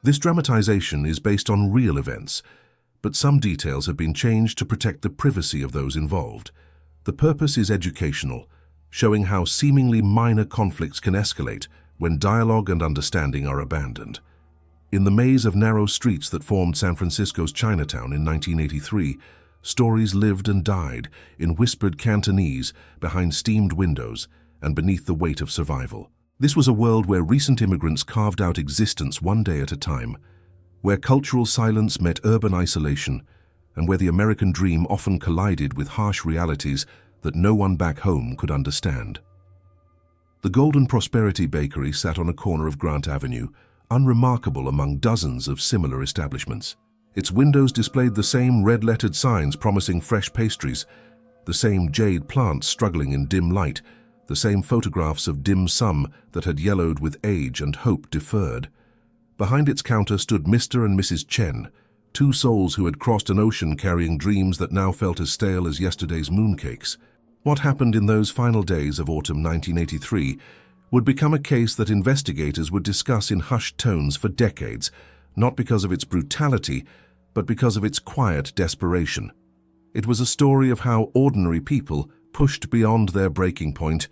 This dramatization is based on real events, but some details have been changed to protect the privacy of those involved. The purpose is educational, showing how seemingly minor conflicts can escalate when dialogue and understanding are abandoned. In the maze of narrow streets that formed San Francisco's Chinatown in 1983, stories lived and died in whispered Cantonese behind steamed windows and beneath the weight of survival. This was a world where recent immigrants carved out existence one day at a time, where cultural silence met urban isolation, and where the American dream often collided with harsh realities that no one back home could understand. The Golden Prosperity Bakery sat on a corner of Grant Avenue, unremarkable among dozens of similar establishments. Its windows displayed the same red-lettered signs promising fresh pastries, the same jade plants struggling in dim light, the same photographs of dim sum that had yellowed with age and hope deferred. Behind its counter stood Mr. and Mrs. Chen, two souls who had crossed an ocean carrying dreams that now felt as stale as yesterday's mooncakes. What happened in those final days of autumn 1983 would become a case that investigators would discuss in hushed tones for decades, not because of its brutality, but because of its quiet desperation. It was a story of how ordinary people, pushed beyond their breaking point,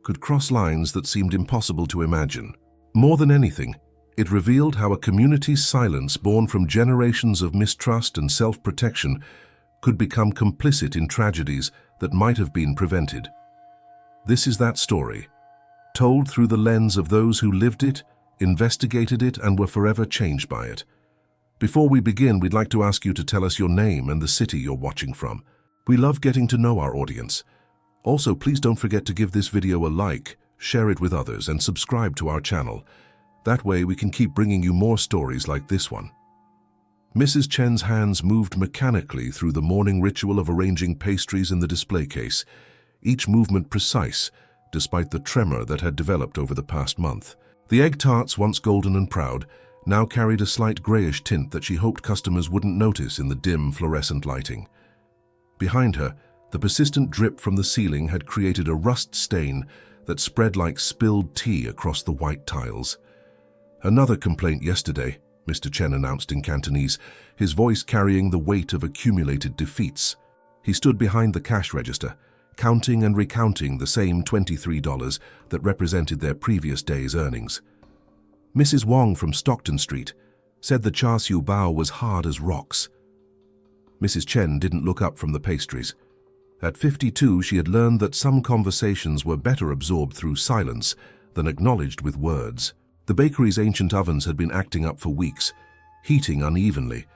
could cross lines that seemed impossible to imagine. More than anything, it revealed how a community's silence born from generations of mistrust and self-protection could become complicit in tragedies that might have been prevented. This is that story, told through the lens of those who lived it, investigated it, and were forever changed by it. Before we begin, we'd like to ask you to tell us your name and the city you're watching from. We love getting to know our audience. Also, please don't forget to give this video a like, share it with others, and subscribe to our channel. That way we can keep bringing you more stories like this one. Mrs. Chen's hands moved mechanically through the morning ritual of arranging pastries in the display case, each movement precise, despite the tremor that had developed over the past month. The egg tarts, once golden and proud, now carried a slight grayish tint that she hoped customers wouldn't notice in the dim fluorescent lighting. Behind her, the persistent drip from the ceiling had created a rust stain that spread like spilled tea across the white tiles. "Another complaint yesterday," Mr. Chen announced in Cantonese, his voice carrying the weight of accumulated defeats. He stood behind the cash register, counting and recounting the same $23 that represented their previous day's earnings. Mrs. Wong from Stockton Street said the char siu bao was hard as rocks. Mrs. Chen didn't look up from the pastries. At 52, she had learned that some conversations were better absorbed through silence than acknowledged with words. The bakery's ancient ovens had been acting up for weeks, heating unevenly,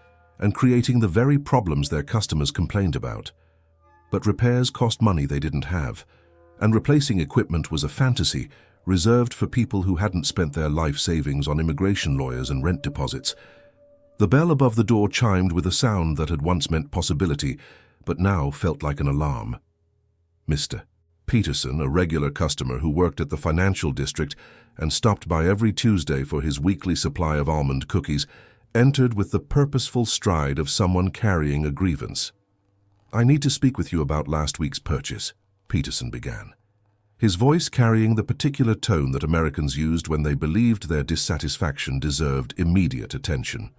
and creating the very problems their customers complained about. But repairs cost money they didn't have, and replacing equipment was a fantasy reserved for people who hadn't spent their life savings on immigration lawyers and rent deposits. The bell above the door chimed with a sound that had once meant possibility, but now felt like an alarm. Mr. Peterson, a regular customer who worked at the financial district and stopped by every Tuesday for his weekly supply of almond cookies, entered with the purposeful stride of someone carrying a grievance. "I need to speak with you about last week's purchase," Peterson began, his voice carrying the particular tone that Americans used when they believed their dissatisfaction deserved immediate attention.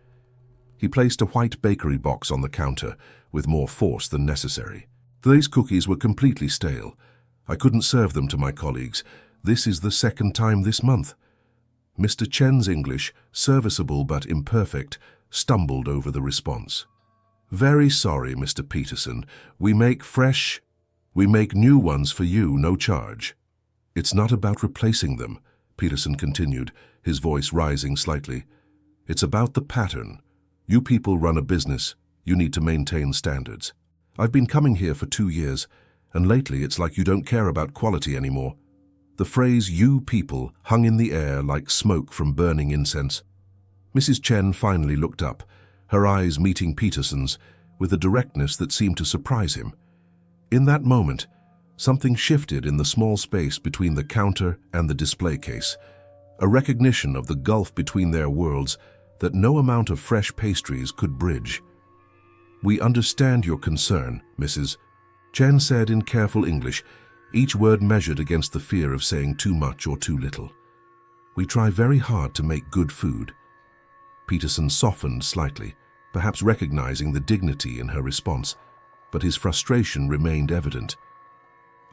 He placed a white bakery box on the counter with more force than necessary. "These cookies were completely stale. I couldn't serve them to my colleagues. This is the second time this month." Mr. Chen's English, serviceable but imperfect, stumbled over the response. "Very sorry, Mr. Peterson. We make new ones for you, no charge." "It's not about replacing them," Peterson continued, his voice rising slightly. "It's about the pattern. You people run a business. You need to maintain standards. I've been coming here for 2 years, and lately it's like you don't care about quality anymore." The phrase "you people" hung in the air like smoke from burning incense. Mrs. Chen finally looked up, her eyes meeting Peterson's with a directness that seemed to surprise him. In that moment, something shifted in the small space between the counter and the display case, a recognition of the gulf between their worlds that no amount of fresh pastries could bridge. "We understand your concern, Mrs. Chen said in careful English, each word measured against the fear of saying too much or too little. "We try very hard to make good food." Peterson softened slightly, perhaps recognizing the dignity in her response, but his frustration remained evident.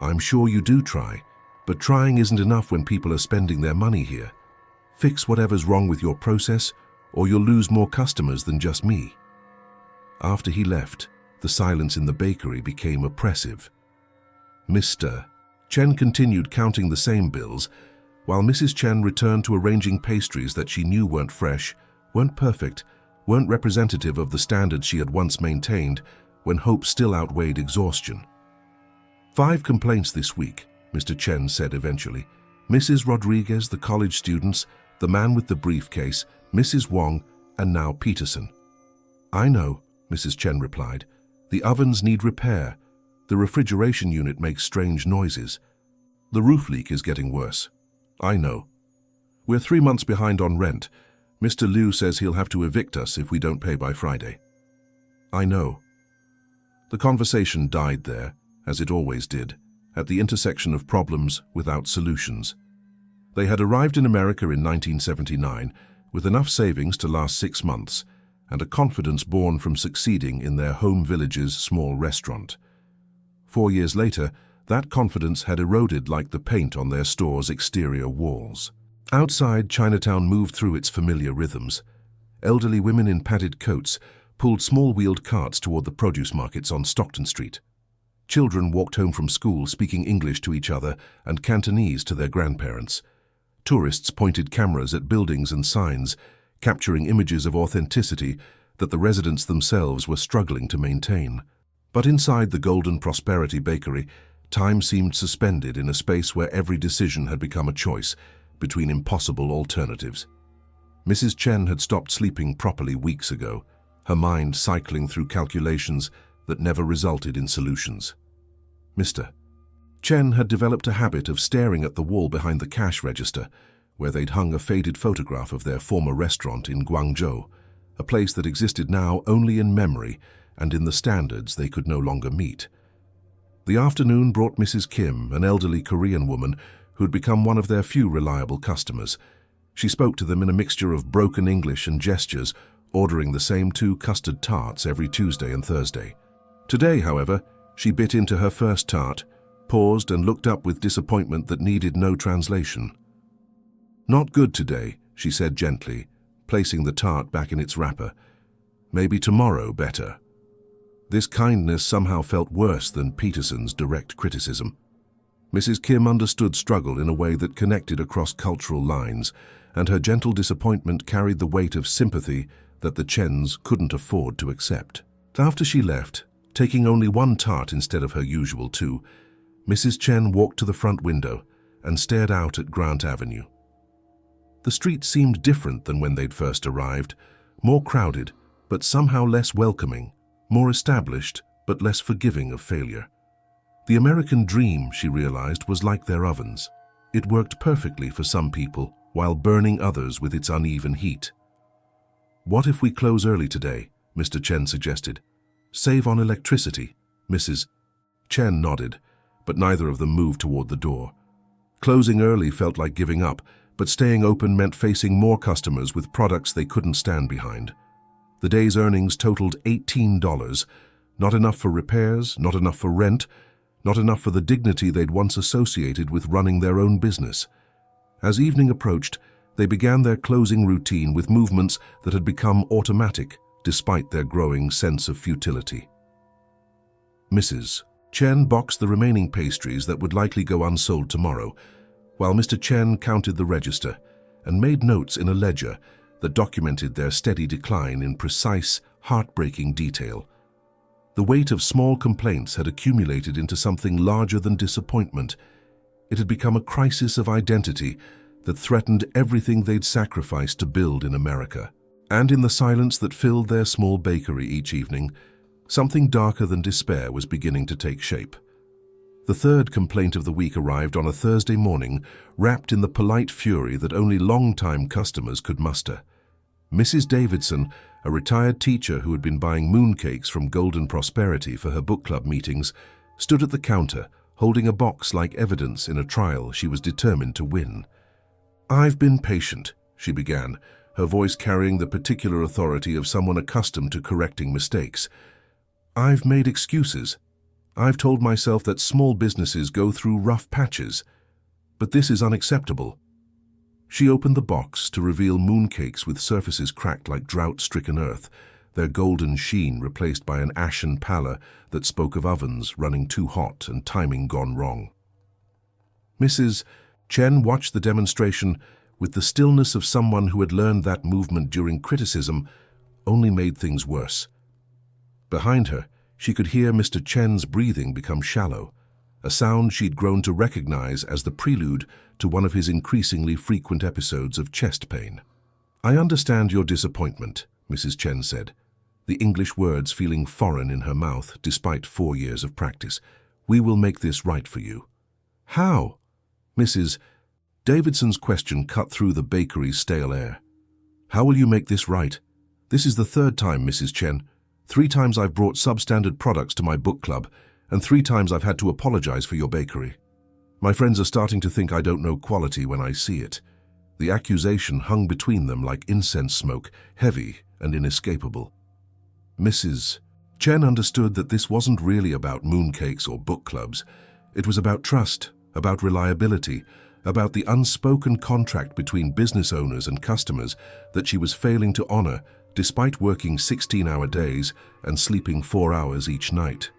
"I'm sure you do try, but trying isn't enough when people are spending their money here. Fix whatever's wrong with your process, or you'll lose more customers than just me." After he left, the silence in the bakery became oppressive. Mr. Chen continued counting the same bills, while Mrs. Chen returned to arranging pastries that she knew weren't fresh, weren't perfect, weren't representative of the standards she had once maintained when hope still outweighed exhaustion. "5 complaints this week," Mr. Chen said eventually. "Mrs. Rodriguez, the college students, the man with the briefcase, Mrs. Wong, and now Peterson." "I know," Mrs. Chen replied. "The ovens need repair. The refrigeration unit makes strange noises. The roof leak is getting worse." "I know. We're 3 months behind on rent. Mr. Liu says he'll have to evict us if we don't pay by Friday." "I know." The conversation died there, as it always did, at the intersection of problems without solutions. They had arrived in America in 1979 with enough savings to last 6 months and a confidence born from succeeding in their home village's small restaurant. 4 years later, that confidence had eroded like the paint on their store's exterior walls. Outside, Chinatown moved through its familiar rhythms. Elderly women in padded coats pulled small-wheeled carts toward the produce markets on Stockton Street. Children walked home from school speaking English to each other and Cantonese to their grandparents. Tourists pointed cameras at buildings and signs, capturing images of authenticity that the residents themselves were struggling to maintain. But inside the Golden Prosperity Bakery, time seemed suspended in a space where every decision had become a choice between impossible alternatives. Mrs. Chen had stopped sleeping properly weeks ago, her mind cycling through calculations that never resulted in solutions. Mr. Chen had developed a habit of staring at the wall behind the cash register, where they'd hung a faded photograph of their former restaurant in Guangzhou, a place that existed now only in memory and in the standards they could no longer meet. The afternoon brought Mrs. Kim, an elderly Korean woman who'd become one of their few reliable customers. She spoke to them in a mixture of broken English and gestures, ordering the same 2 custard tarts every Tuesday and Thursday. Today, however, she bit into her first tart, paused and looked up with disappointment that needed no translation. "Not good today," she said gently, placing the tart back in its wrapper. "Maybe tomorrow better." This kindness somehow felt worse than Peterson's direct criticism. Mrs. Kim understood struggle in a way that connected across cultural lines, and her gentle disappointment carried the weight of sympathy that the Chens couldn't afford to accept. After she left, taking only 1 tart instead of her usual 2, Mrs. Chen walked to the front window and stared out at Grant Avenue. The street seemed different than when they'd first arrived, more crowded, but somehow less welcoming, more established, but less forgiving of failure. The American dream, she realized, was like their ovens. It worked perfectly for some people, while burning others with its uneven heat. "What if we close early today?" Mr. Chen suggested. "Save on electricity." Mrs. Chen nodded, but neither of them moved toward the door. Closing early felt like giving up, but staying open meant facing more customers with products they couldn't stand behind. The day's earnings totaled $18, not enough for repairs, not enough for rent, not enough for the dignity they'd once associated with running their own business. As evening approached, they began their closing routine with movements that had become automatic despite their growing sense of futility. Mrs. Chen boxed the remaining pastries that would likely go unsold tomorrow, while Mr. Chen counted the register and made notes in a ledger that documented their steady decline in precise, heartbreaking detail. The weight of small complaints had accumulated into something larger than disappointment. It had become a crisis of identity that threatened everything they'd sacrificed to build in America. And in the silence that filled their small bakery each evening, something darker than despair was beginning to take shape. The 3rd complaint of the week arrived on a Thursday morning, wrapped in the polite fury that only long-time customers could muster. Mrs. Davidson, a retired teacher who had been buying mooncakes from Golden Prosperity for her book club meetings, stood at the counter, holding a box like evidence in a trial she was determined to win. "I've been patient," she began, her voice carrying the particular authority of someone accustomed to correcting mistakes. "I've made excuses. I've told myself that small businesses go through rough patches. But this is unacceptable." She opened the box to reveal mooncakes with surfaces cracked like drought-stricken earth, their golden sheen replaced by an ashen pallor that spoke of ovens running too hot and timing gone wrong. Mrs. Chen watched the demonstration with the stillness of someone who had learned that movement during criticism only made things worse. Behind her, she could hear Mr. Chen's breathing become shallow, a sound she'd grown to recognize as the prelude to one of his increasingly frequent episodes of chest pain. "I understand your disappointment," Mrs. Chen said, the English words feeling foreign in her mouth despite 4 years of practice. "We will make this right for you." "How?" Mrs. Davidson's question cut through the bakery's stale air. "How will you make this right? This is the 3rd time, Mrs. Chen. 3 times I've brought substandard products to my book club, and 3 times I've had to apologize for your bakery. My friends are starting to think I don't know quality when I see it." The accusation hung between them like incense smoke, heavy and inescapable. Mrs. Chen understood that this wasn't really about mooncakes or book clubs. It was about trust, about reliability, about the unspoken contract between business owners and customers that she was failing to honor despite working 16-hour days and sleeping 4 hours each night.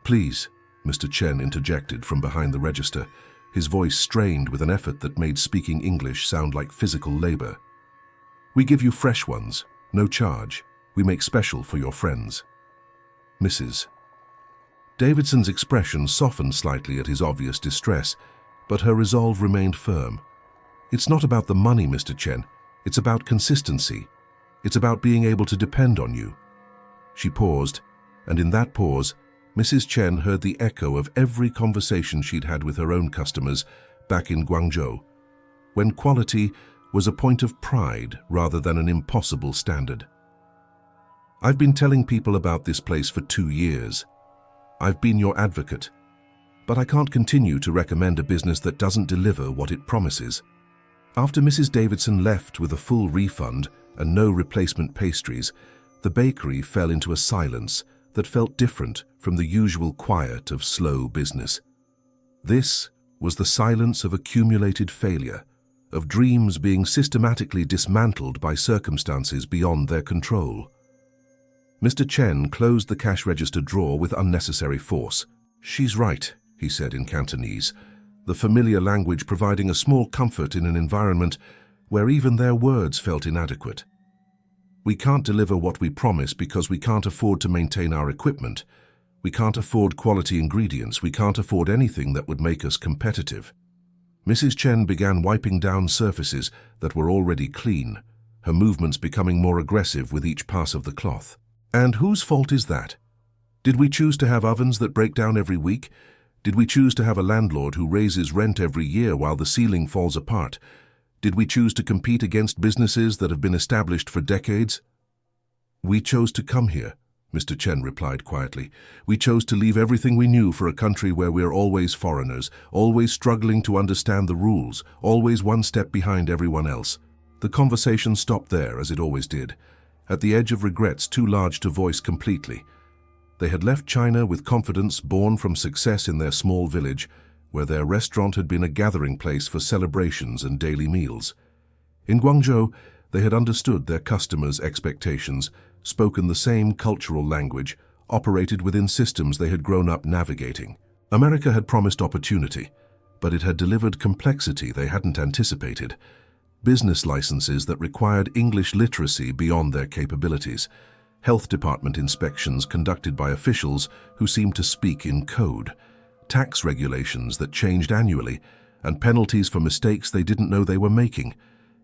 "Please," Mr. Chen interjected from behind the register, his voice strained with an effort that made speaking English sound like physical labor. "We give you fresh ones, no charge. We make special for your friends." Mrs. Davidson's expression softened slightly at his obvious distress, but her resolve remained firm. "It's not about the money, Mr. Chen. It's about consistency. It's about being able to depend on you." She paused, and in that pause, Mrs. Chen heard the echo of every conversation she'd had with her own customers back in Guangzhou, when quality was a point of pride rather than an impossible standard. "I've been telling people about this place for 2 years. I've been your advocate. But I can't continue to recommend a business that doesn't deliver what it promises." After Mrs. Davidson left with a full refund and no replacement pastries, the bakery fell into a silence that felt different from the usual quiet of slow business. This was the silence of accumulated failure, of dreams being systematically dismantled by circumstances beyond their control. Mr. Chen closed the cash register drawer with unnecessary force. "She's right," he said in Cantonese, the familiar language providing a small comfort in an environment where even their words felt inadequate. "We can't deliver what we promise because we can't afford to maintain our equipment. We can't afford quality ingredients. We can't afford anything that would make us competitive." Mrs. Chen began wiping down surfaces that were already clean, her movements becoming more aggressive with each pass of the cloth. "And whose fault is that? Did we choose to have ovens that break down every week? Did we choose to have a landlord who raises rent every year while the ceiling falls apart? Did we choose to compete against businesses that have been established for decades?" "We chose to come here," Mr. Chen replied quietly. "We chose to leave everything we knew for a country where we're always foreigners, always struggling to understand the rules, always one step behind everyone else." The conversation stopped there, as it always did, at the edge of regrets too large to voice completely. They had left China with confidence born from success in their small village, where their restaurant had been a gathering place for celebrations and daily meals. In Guangzhou, they had understood their customers' expectations, spoken the same cultural language, operated within systems they had grown up navigating. America had promised opportunity, but it had delivered complexity they hadn't anticipated. Business licenses that required English literacy beyond their capabilities, health department inspections conducted by officials who seemed to speak in code, tax regulations that changed annually, and penalties for mistakes they didn't know they were making,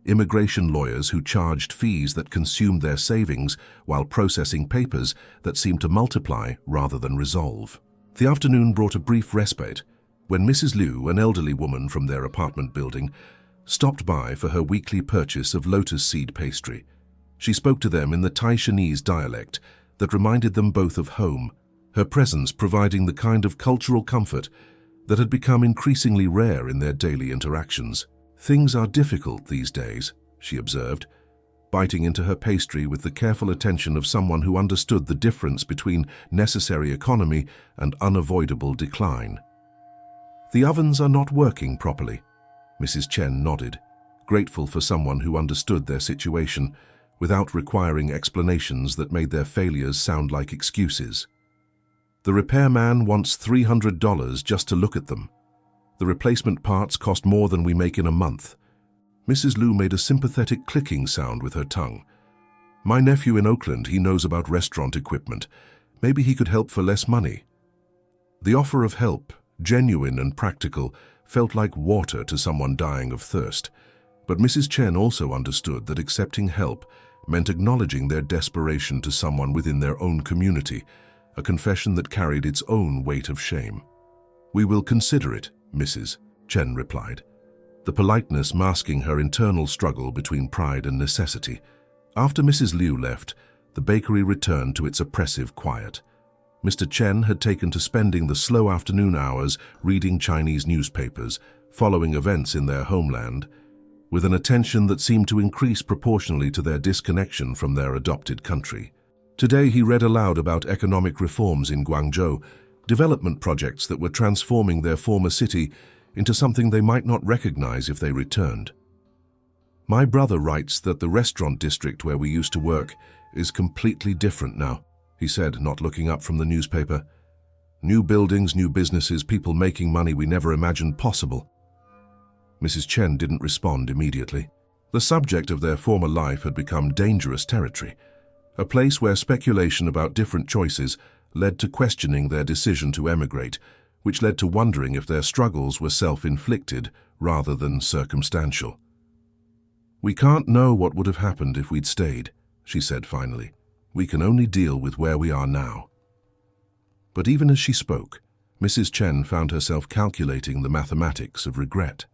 immigration lawyers who charged fees that consumed their savings while processing papers that seemed to multiply rather than resolve. The afternoon brought a brief respite when Mrs. Liu, an elderly woman from their apartment building, stopped by for her weekly purchase of lotus seed pastry. She spoke to them in the Taishanese dialect that reminded them both of home, her presence providing the kind of cultural comfort that had become increasingly rare in their daily interactions. "Things are difficult these days," she observed, biting into her pastry with the careful attention of someone who understood the difference between necessary economy and unavoidable decline. "The ovens are not working properly." Mrs. Chen nodded, grateful for someone who understood their situation without requiring explanations that made their failures sound like excuses. "The repairman wants $300 just to look at them. The replacement parts cost more than we make in a month." Mrs. Liu made a sympathetic clicking sound with her tongue. "My nephew in Oakland, he knows about restaurant equipment. Maybe he could help for less money." The offer of help, genuine and practical, felt like water to someone dying of thirst. But Mrs. Chen also understood that accepting help meant acknowledging their desperation to someone within their own community, a confession that carried its own weight of shame. "We will consider it," Mrs. Chen replied, the politeness masking her internal struggle between pride and necessity. After Mrs. Liu left, the bakery returned to its oppressive quiet. Mr. Chen had taken to spending the slow afternoon hours reading Chinese newspapers, following events in their homeland, with an attention that seemed to increase proportionally to their disconnection from their adopted country. Today he read aloud about economic reforms in Guangzhou, development projects that were transforming their former city into something they might not recognize if they returned. "My brother writes that the restaurant district where we used to work is completely different now," he said, not looking up from the newspaper. "New buildings, new businesses, people making money we never imagined possible." Mrs. Chen didn't respond immediately. The subject of their former life had become dangerous territory, a place where speculation about different choices led to questioning their decision to emigrate, which led to wondering if their struggles were self-inflicted rather than circumstantial. "We can't know what would have happened if we'd stayed," she said finally. "We can only deal with where we are now." But even as she spoke, Mrs. Chen found herself calculating the mathematics of regret.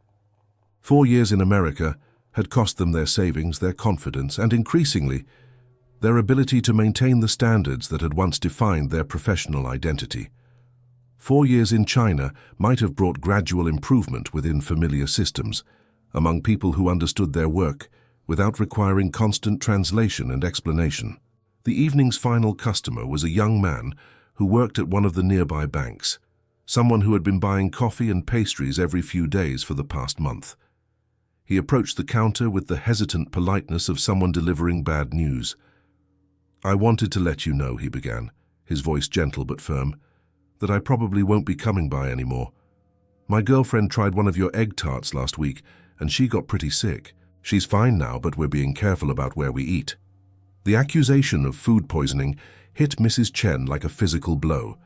4 years in America had cost them their savings, their confidence, and increasingly, their ability to maintain the standards that had once defined their professional identity. 4 years in China might have brought gradual improvement within familiar systems, among people who understood their work without requiring constant translation and explanation. The evening's final customer was a young man who worked at one of the nearby banks, someone who had been buying coffee and pastries every few days for the past month. He approached the counter with the hesitant politeness of someone delivering bad news. "I wanted to let you know," he began, his voice gentle but firm, "that I probably won't be coming by anymore. My girlfriend tried one of your egg tarts last week, and she got pretty sick. She's fine now, but we're being careful about where we eat." The accusation of food poisoning hit Mrs. Chen like a physical blow.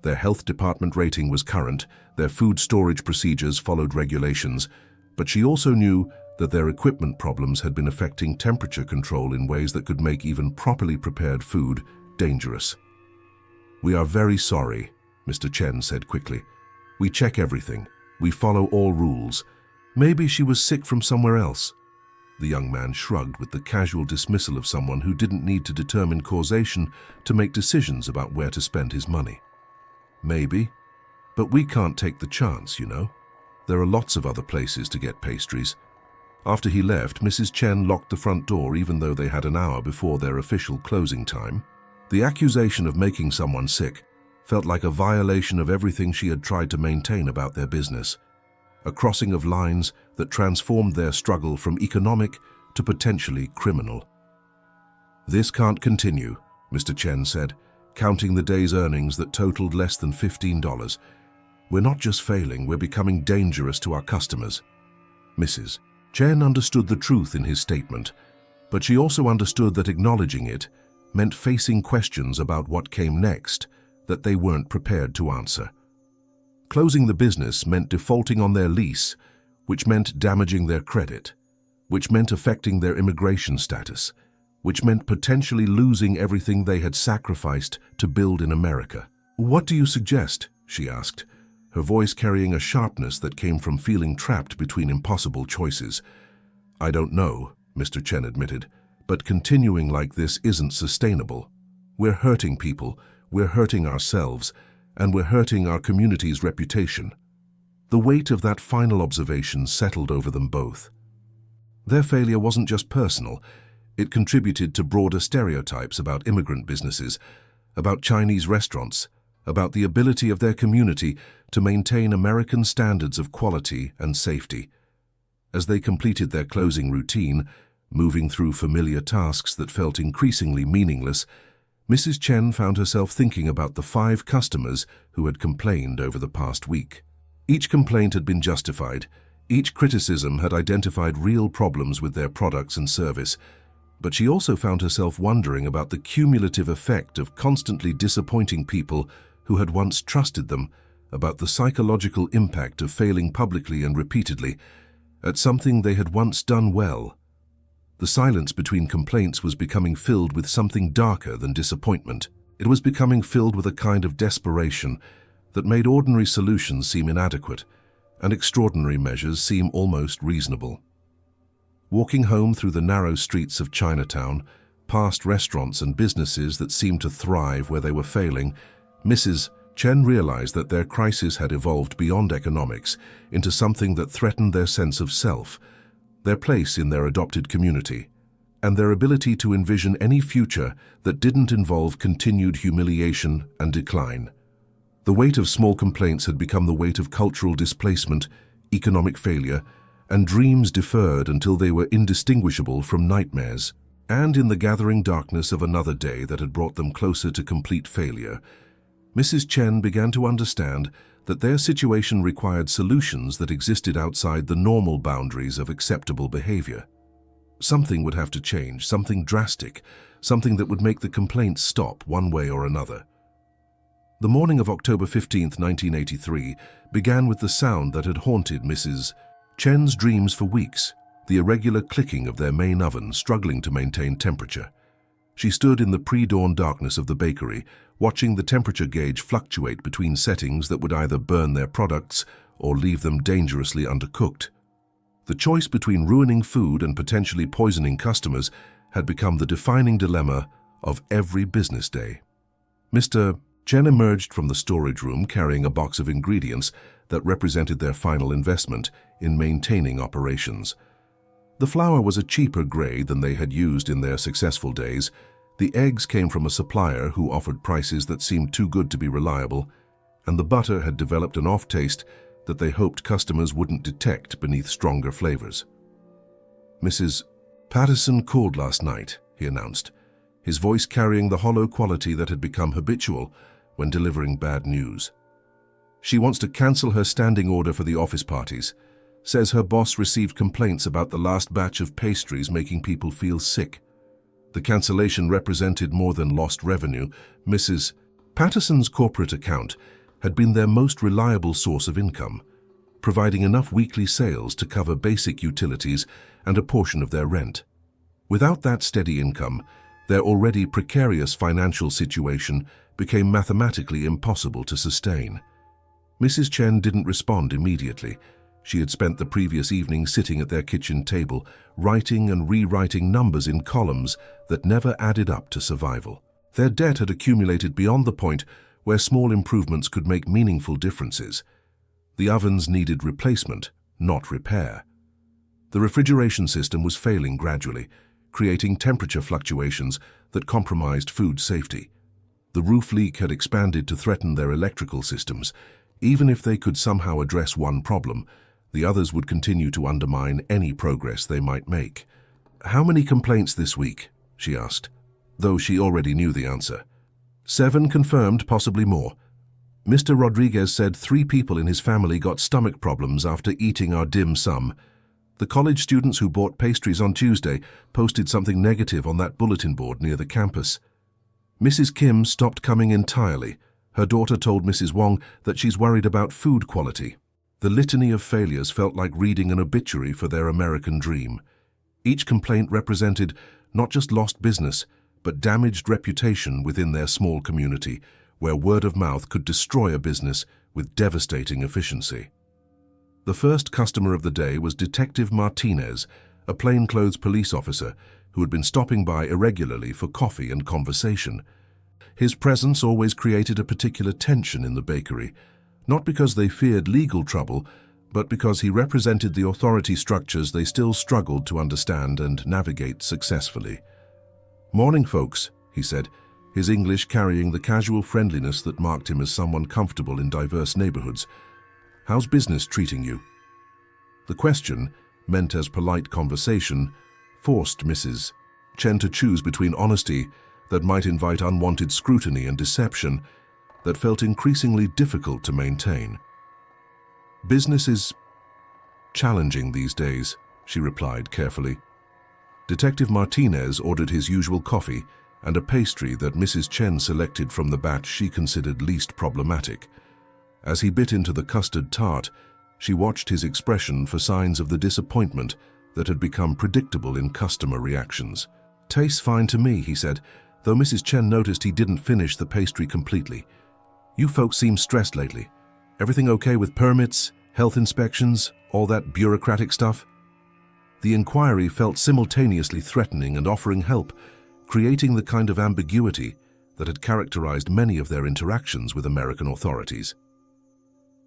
Their health department rating was current, their food storage procedures followed regulations, but she also knew that their equipment problems had been affecting temperature control in ways that could make even properly prepared food dangerous. "We are very sorry," Mr. Chen said quickly. "We check everything. We follow all rules. Maybe she was sick from somewhere else." The young man shrugged with the casual dismissal of someone who didn't need to determine causation to make decisions about where to spend his money. "Maybe, but we can't take the chance, you know. There are lots of other places to get pastries." After he left, Mrs. Chen locked the front door even though they had an hour before their official closing time. The accusation of making someone sick felt like a violation of everything she had tried to maintain about their business, a crossing of lines that transformed their struggle from economic to potentially criminal. "This can't continue," Mr. Chen said, counting the day's earnings that totaled less than $15. "We're not just failing, we're becoming dangerous to our customers." Mrs. Chen understood the truth in his statement, but she also understood that acknowledging it meant facing questions about what came next that they weren't prepared to answer. Closing the business meant defaulting on their lease, which meant damaging their credit, which meant affecting their immigration status, which meant potentially losing everything they had sacrificed to build in America. "What do you suggest?" she asked, her voice carrying a sharpness that came from feeling trapped between impossible choices. "I don't know," Mr. Chen admitted, "but continuing like this isn't sustainable. We're hurting people, we're hurting ourselves, and we're hurting our community's reputation." The weight of that final observation settled over them both. Their failure wasn't just personal, It contributed to broader stereotypes about immigrant businesses, about Chinese restaurants, about the ability of their community to maintain American standards of quality and safety. As they completed their closing routine, moving through familiar tasks that felt increasingly meaningless, Mrs. Chen found herself thinking about the 5 customers who had complained over the past week. Each complaint had been justified. Each criticism had identified real problems with their products and service. But she also found herself wondering about the cumulative effect of constantly disappointing people who had once trusted them, about the psychological impact of failing publicly and repeatedly at something they had once done well. The silence between complaints was becoming filled with something darker than disappointment. It was becoming filled with a kind of desperation that made ordinary solutions seem inadequate and extraordinary measures seem almost reasonable. Walking home through the narrow streets of Chinatown, past restaurants and businesses that seemed to thrive where they were failing, Mrs. Chen realized that their crisis had evolved beyond economics into something that threatened their sense of self, their place in their adopted community, and their ability to envision any future that didn't involve continued humiliation and decline. The weight of small complaints had become the weight of cultural displacement, economic failure, and dreams deferred until they were indistinguishable from nightmares. And in the gathering darkness of another day that had brought them closer to complete failure, Mrs. Chen began to understand that their situation required solutions that existed outside the normal boundaries of acceptable behavior. Something would have to change, something drastic, something that would make the complaints stop one way or another. The morning of October 15, 1983, began with the sound that had haunted Mrs. Chen's dreams for weeks, the irregular clicking of their main oven struggling to maintain temperature. She stood in the pre-dawn darkness of the bakery, watching the temperature gauge fluctuate between settings that would either burn their products or leave them dangerously undercooked. The choice between ruining food and potentially poisoning customers had become the defining dilemma of every business day. Mr. Chen emerged from the storage room carrying a box of ingredients that represented their final investment in maintaining operations. The flour was a cheaper grade than they had used in their successful days. The eggs came from a supplier who offered prices that seemed too good to be reliable, and the butter had developed an off-taste that they hoped customers wouldn't detect beneath stronger flavors. "Mrs. Patterson called last night," he announced, his voice carrying the hollow quality that had become habitual when delivering bad news. "She wants to cancel her standing order for the office parties. Says her boss received complaints about the last batch of pastries making people feel sick. The cancellation represented more than lost revenue. Mrs. Patterson's corporate account had been their most reliable source of income, providing enough weekly sales to cover basic utilities and a portion of their rent. Without that steady income, their already precarious financial situation became mathematically impossible to sustain." Mrs. Chen didn't respond immediately. She had spent the previous evening sitting at their kitchen table, writing and rewriting numbers in columns that never added up to survival. Their debt had accumulated beyond the point where small improvements could make meaningful differences. The ovens needed replacement, not repair. The refrigeration system was failing gradually, creating temperature fluctuations that compromised food safety. The roof leak had expanded to threaten their electrical systems. Even if they could somehow address one problem, the others would continue to undermine any progress they might make. "How many complaints this week?" she asked, though she already knew the answer. 7 confirmed, possibly more. Mr. Rodriguez said 3 people in his family got stomach problems after eating our dim sum. The college students who bought pastries on Tuesday posted something negative on that bulletin board near the campus. Mrs. Kim stopped coming entirely. Her daughter told Mrs. Wong that she's worried about food quality. The litany of failures felt like reading an obituary for their American dream. Each complaint represented not just lost business, but damaged reputation within their small community, where word of mouth could destroy a business with devastating efficiency. The first customer of the day was Detective Martinez, a plainclothes police officer who had been stopping by irregularly for coffee and conversation. His presence always created a particular tension in the bakery, not because they feared legal trouble, but because he represented the authority structures they still struggled to understand and navigate successfully. "Morning, folks," he said, his English carrying the casual friendliness that marked him as someone comfortable in diverse neighborhoods. "How's business treating you?" The question, meant as polite conversation, forced Mrs. Chen to choose between honesty that might invite unwanted scrutiny and deception that felt increasingly difficult to maintain. "Business is challenging these days," she replied carefully. Detective Martinez ordered his usual coffee and a pastry that Mrs. Chen selected from the batch she considered least problematic. As he bit into the custard tart, she watched his expression for signs of the disappointment that had become predictable in customer reactions. "Tastes fine to me," he said, though Mrs. Chen noticed he didn't finish the pastry completely. "You folks seem stressed lately. Everything okay with permits, health inspections, all that bureaucratic stuff?" The inquiry felt simultaneously threatening and offering help, creating the kind of ambiguity that had characterized many of their interactions with American authorities.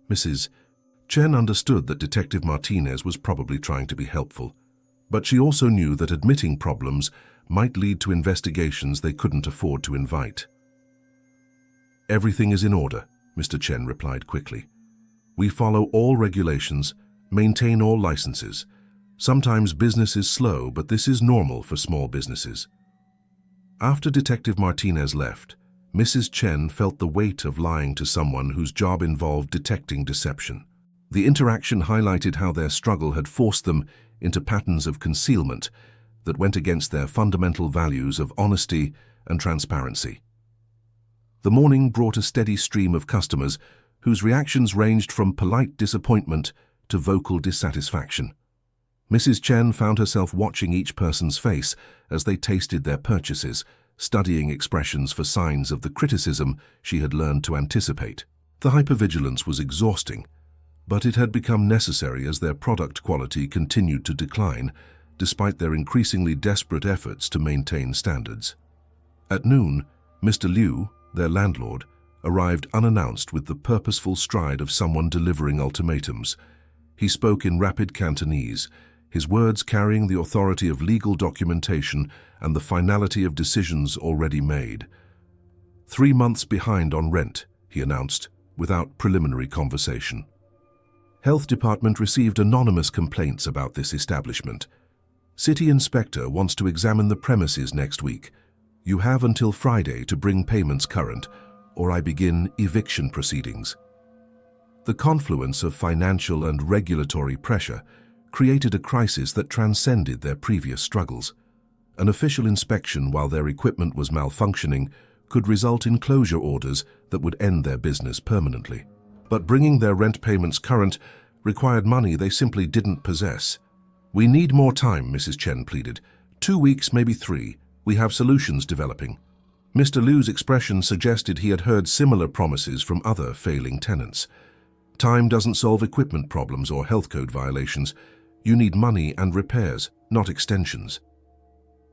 Mrs. Chen understood that Detective Martinez was probably trying to be helpful, but she also knew that admitting problems might lead to investigations they couldn't afford to invite. "Everything is in order," Mr. Chen replied quickly. "We follow all regulations, maintain all licenses. Sometimes business is slow, but this is normal for small businesses." After Detective Martinez left, Mrs. Chen felt the weight of lying to someone whose job involved detecting deception. The interaction highlighted how their struggle had forced them into patterns of concealment that went against their fundamental values of honesty and transparency. The morning brought a steady stream of customers whose reactions ranged from polite disappointment to vocal dissatisfaction. Mrs. Chen found herself watching each person's face as they tasted their purchases, studying expressions for signs of the criticism she had learned to anticipate. The hypervigilance was exhausting, but it had become necessary as their product quality continued to decline, despite their increasingly desperate efforts to maintain standards. At noon, Mr. Liu, their landlord, arrived unannounced with the purposeful stride of someone delivering ultimatums. He spoke in rapid Cantonese, his words carrying the authority of legal documentation and the finality of decisions already made. 3 months behind on rent, he announced, without preliminary conversation. Health Department received anonymous complaints about this establishment. City Inspector wants to examine the premises next week. You have until Friday to bring payments current, or I begin eviction proceedings. The confluence of financial and regulatory pressure created a crisis that transcended their previous struggles. An official inspection while their equipment was malfunctioning could result in closure orders that would end their business permanently. But bringing their rent payments current required money they simply didn't possess. "We need more time," Mrs. Chen pleaded. 2 weeks, maybe 3. We have solutions developing." Mr. Liu's expression suggested he had heard similar promises from other failing tenants. "Time doesn't solve equipment problems or health code violations. You need money and repairs, not extensions."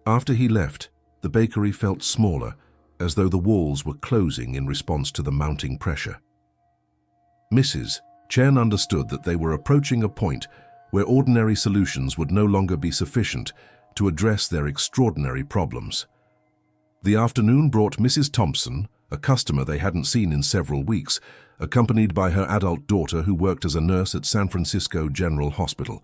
After he left, the bakery felt smaller, as though the walls were closing in response to the mounting pressure. Mrs. Chen understood that they were approaching a point where ordinary solutions would no longer be sufficient to address their extraordinary problems. The afternoon brought Mrs. Thompson, a customer they hadn't seen in several weeks, accompanied by her adult daughter who worked as a nurse at San Francisco General Hospital.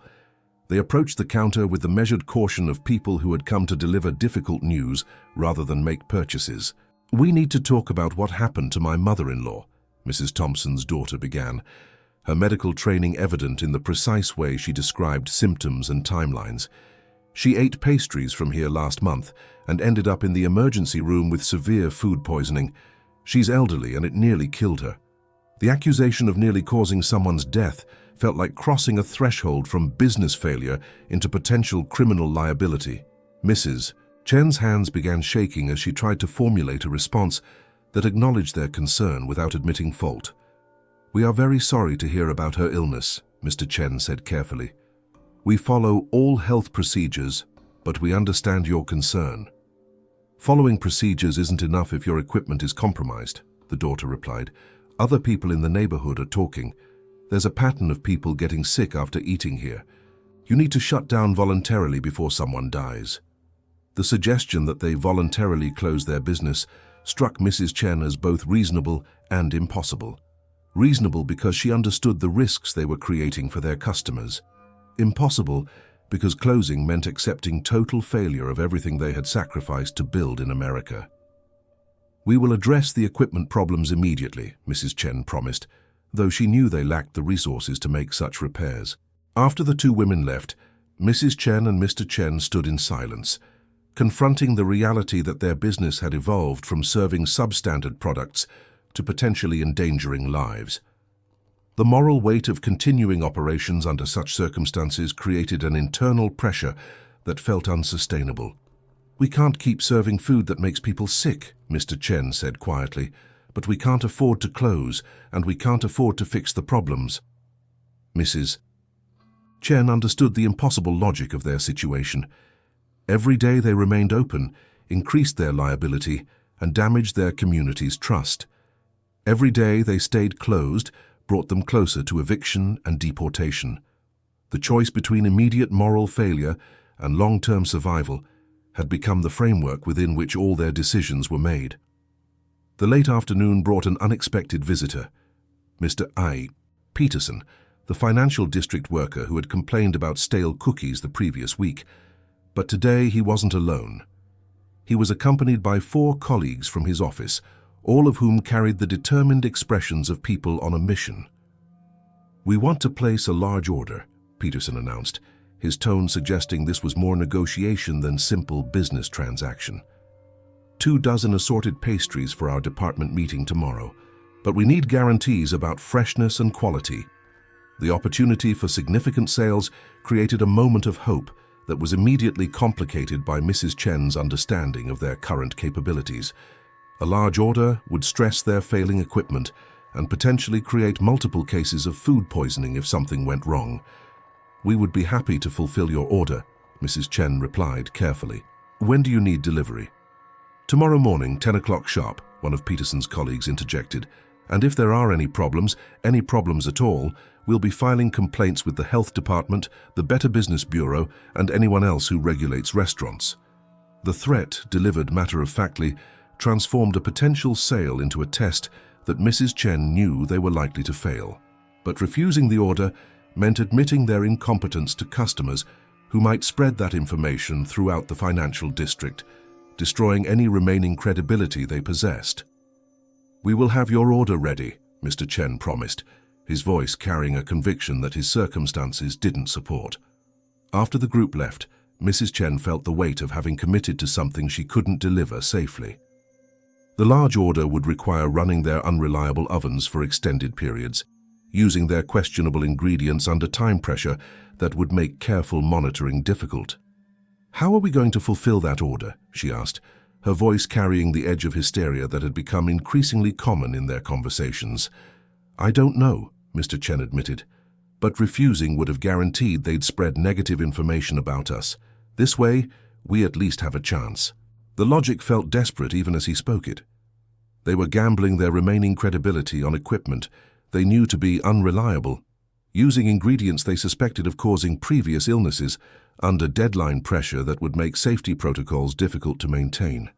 They approached the counter with the measured caution of people who had come to deliver difficult news rather than make purchases. "We need to talk about what happened to my mother-in-law," Mrs. Thompson's daughter began, her medical training evident in the precise way she described symptoms and timelines. "She ate pastries from here last month and ended up in the emergency room with severe food poisoning. She's elderly and it nearly killed her. The accusation of nearly causing someone's death felt like crossing a threshold from business failure into potential criminal liability." Mrs. Chen's hands began shaking as she tried to formulate a response that acknowledged their concern without admitting fault. "We are very sorry to hear about her illness," Mr. Chen said carefully. "We follow all health procedures, but we understand your concern." "Following procedures isn't enough if your equipment is compromised," the daughter replied. "Other people in the neighborhood are talking. There's a pattern of people getting sick after eating here. You need to shut down voluntarily before someone dies." The suggestion that they voluntarily close their business struck Mrs. Chen as both reasonable and impossible. Reasonable because she understood the risks they were creating for their customers. Impossible because closing meant accepting total failure of everything they had sacrificed to build in America. "We will address the equipment problems immediately," Mrs. Chen promised, though she knew they lacked the resources to make such repairs. After the two women left, Mrs. Chen and Mr. Chen stood in silence, confronting the reality that their business had evolved from serving substandard products to potentially endangering lives. The moral weight of continuing operations under such circumstances created an internal pressure that felt unsustainable. "We can't keep serving food that makes people sick," Mr. Chen said quietly, "but we can't afford to close, and we can't afford to fix the problems." Mrs. Chen understood the impossible logic of their situation. Every day they remained open, increased their liability, and damaged their community's trust. Every day they stayed closed brought them closer to eviction and deportation. The choice between immediate moral failure and long-term survival had become the framework within which all their decisions were made. The late afternoon brought an unexpected visitor, Mr. I. Peterson, the financial district worker who had complained about stale cookies the previous week. But today he wasn't alone. He was accompanied by 4 colleagues from his office, all of whom carried the determined expressions of people on a mission. "We want to place a large order," Peterson announced, his tone suggesting this was more negotiation than simple business transaction. 24 assorted pastries for our department meeting tomorrow, but we need guarantees about freshness and quality. The opportunity for significant sales created a moment of hope that was immediately complicated by Mrs. Chen's understanding of their current capabilities. A large order would stress their failing equipment and potentially create multiple cases of food poisoning if something went wrong. "We would be happy to fulfill your order," Mrs. Chen replied carefully. "When do you need delivery?" "Tomorrow morning, 10 o'clock sharp," one of Peterson's colleagues interjected. "And if there are any problems at all, we'll be filing complaints with the Health Department, the Better Business Bureau, and anyone else who regulates restaurants." The threat, delivered matter-of-factly, transformed a potential sale into a test that Mrs. Chen knew they were likely to fail. But refusing the order meant admitting their incompetence to customers who might spread that information throughout the financial district, destroying any remaining credibility they possessed. "We will have your order ready," Mr. Chen promised, his voice carrying a conviction that his circumstances didn't support. After the group left, Mrs. Chen felt the weight of having committed to something she couldn't deliver safely. The large order would require running their unreliable ovens for extended periods, using their questionable ingredients under time pressure that would make careful monitoring difficult. "How are we going to fulfill that order?" she asked, her voice carrying the edge of hysteria that had become increasingly common in their conversations. "I don't know," Mr. Chen admitted, "but refusing would have guaranteed they'd spread negative information about us. This way, we at least have a chance." The logic felt desperate even as he spoke it. They were gambling their remaining credibility on equipment they knew to be unreliable, using ingredients they suspected of causing previous illnesses under deadline pressure that would make safety protocols difficult to maintain.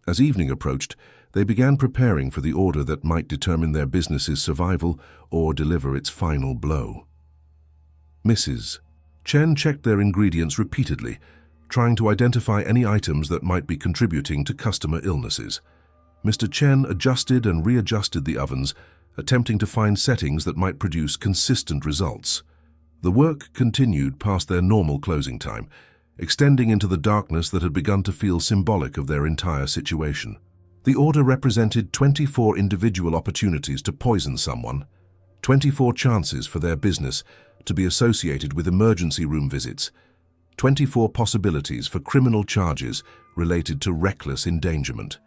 As evening approached, they began preparing for the order that might determine their business's survival or deliver its final blow. Mrs. Chen checked their ingredients repeatedly, trying to identify any items that might be contributing to customer illnesses. Mr. Chen adjusted and readjusted the ovens, attempting to find settings that might produce consistent results. The work continued past their normal closing time, extending into the darkness that had begun to feel symbolic of their entire situation. The order represented 24 individual opportunities to poison someone, 24 chances for their business to be associated with emergency room visits, 24 possibilities for criminal charges related to reckless endangerment.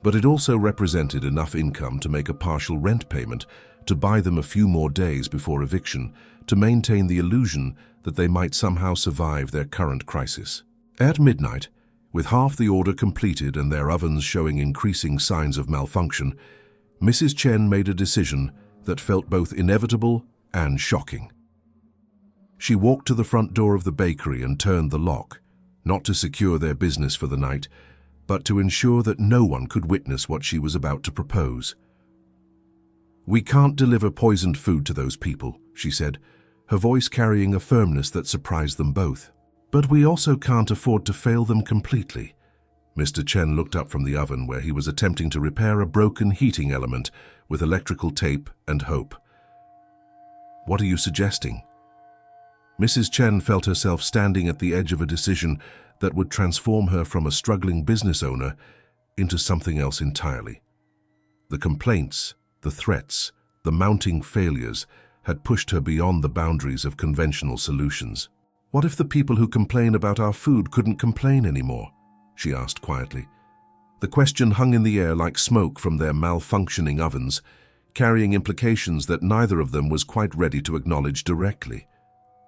But it also represented enough income to make a partial rent payment, to buy them a few more days before eviction, to maintain the illusion that they might somehow survive their current crisis. At midnight, with half the order completed and their ovens showing increasing signs of malfunction, Mrs. Chen made a decision that felt both inevitable and shocking. She walked to the front door of the bakery and turned the lock, not to secure their business for the night, but to ensure that no one could witness what she was about to propose. "We can't deliver poisoned food to those people," she said, her voice carrying a firmness that surprised them both. "But we also can't afford to fail them completely." Mr. Chen looked up from the oven where he was attempting to repair a broken heating element with electrical tape and hope. "What are you suggesting?" Mrs. Chen felt herself standing at the edge of a decision that would transform her from a struggling business owner into something else entirely. The complaints, the threats, the mounting failures had pushed her beyond the boundaries of conventional solutions. "What if the people who complain about our food couldn't complain anymore?" she asked quietly. The question hung in the air like smoke from their malfunctioning ovens, carrying implications that neither of them was quite ready to acknowledge directly.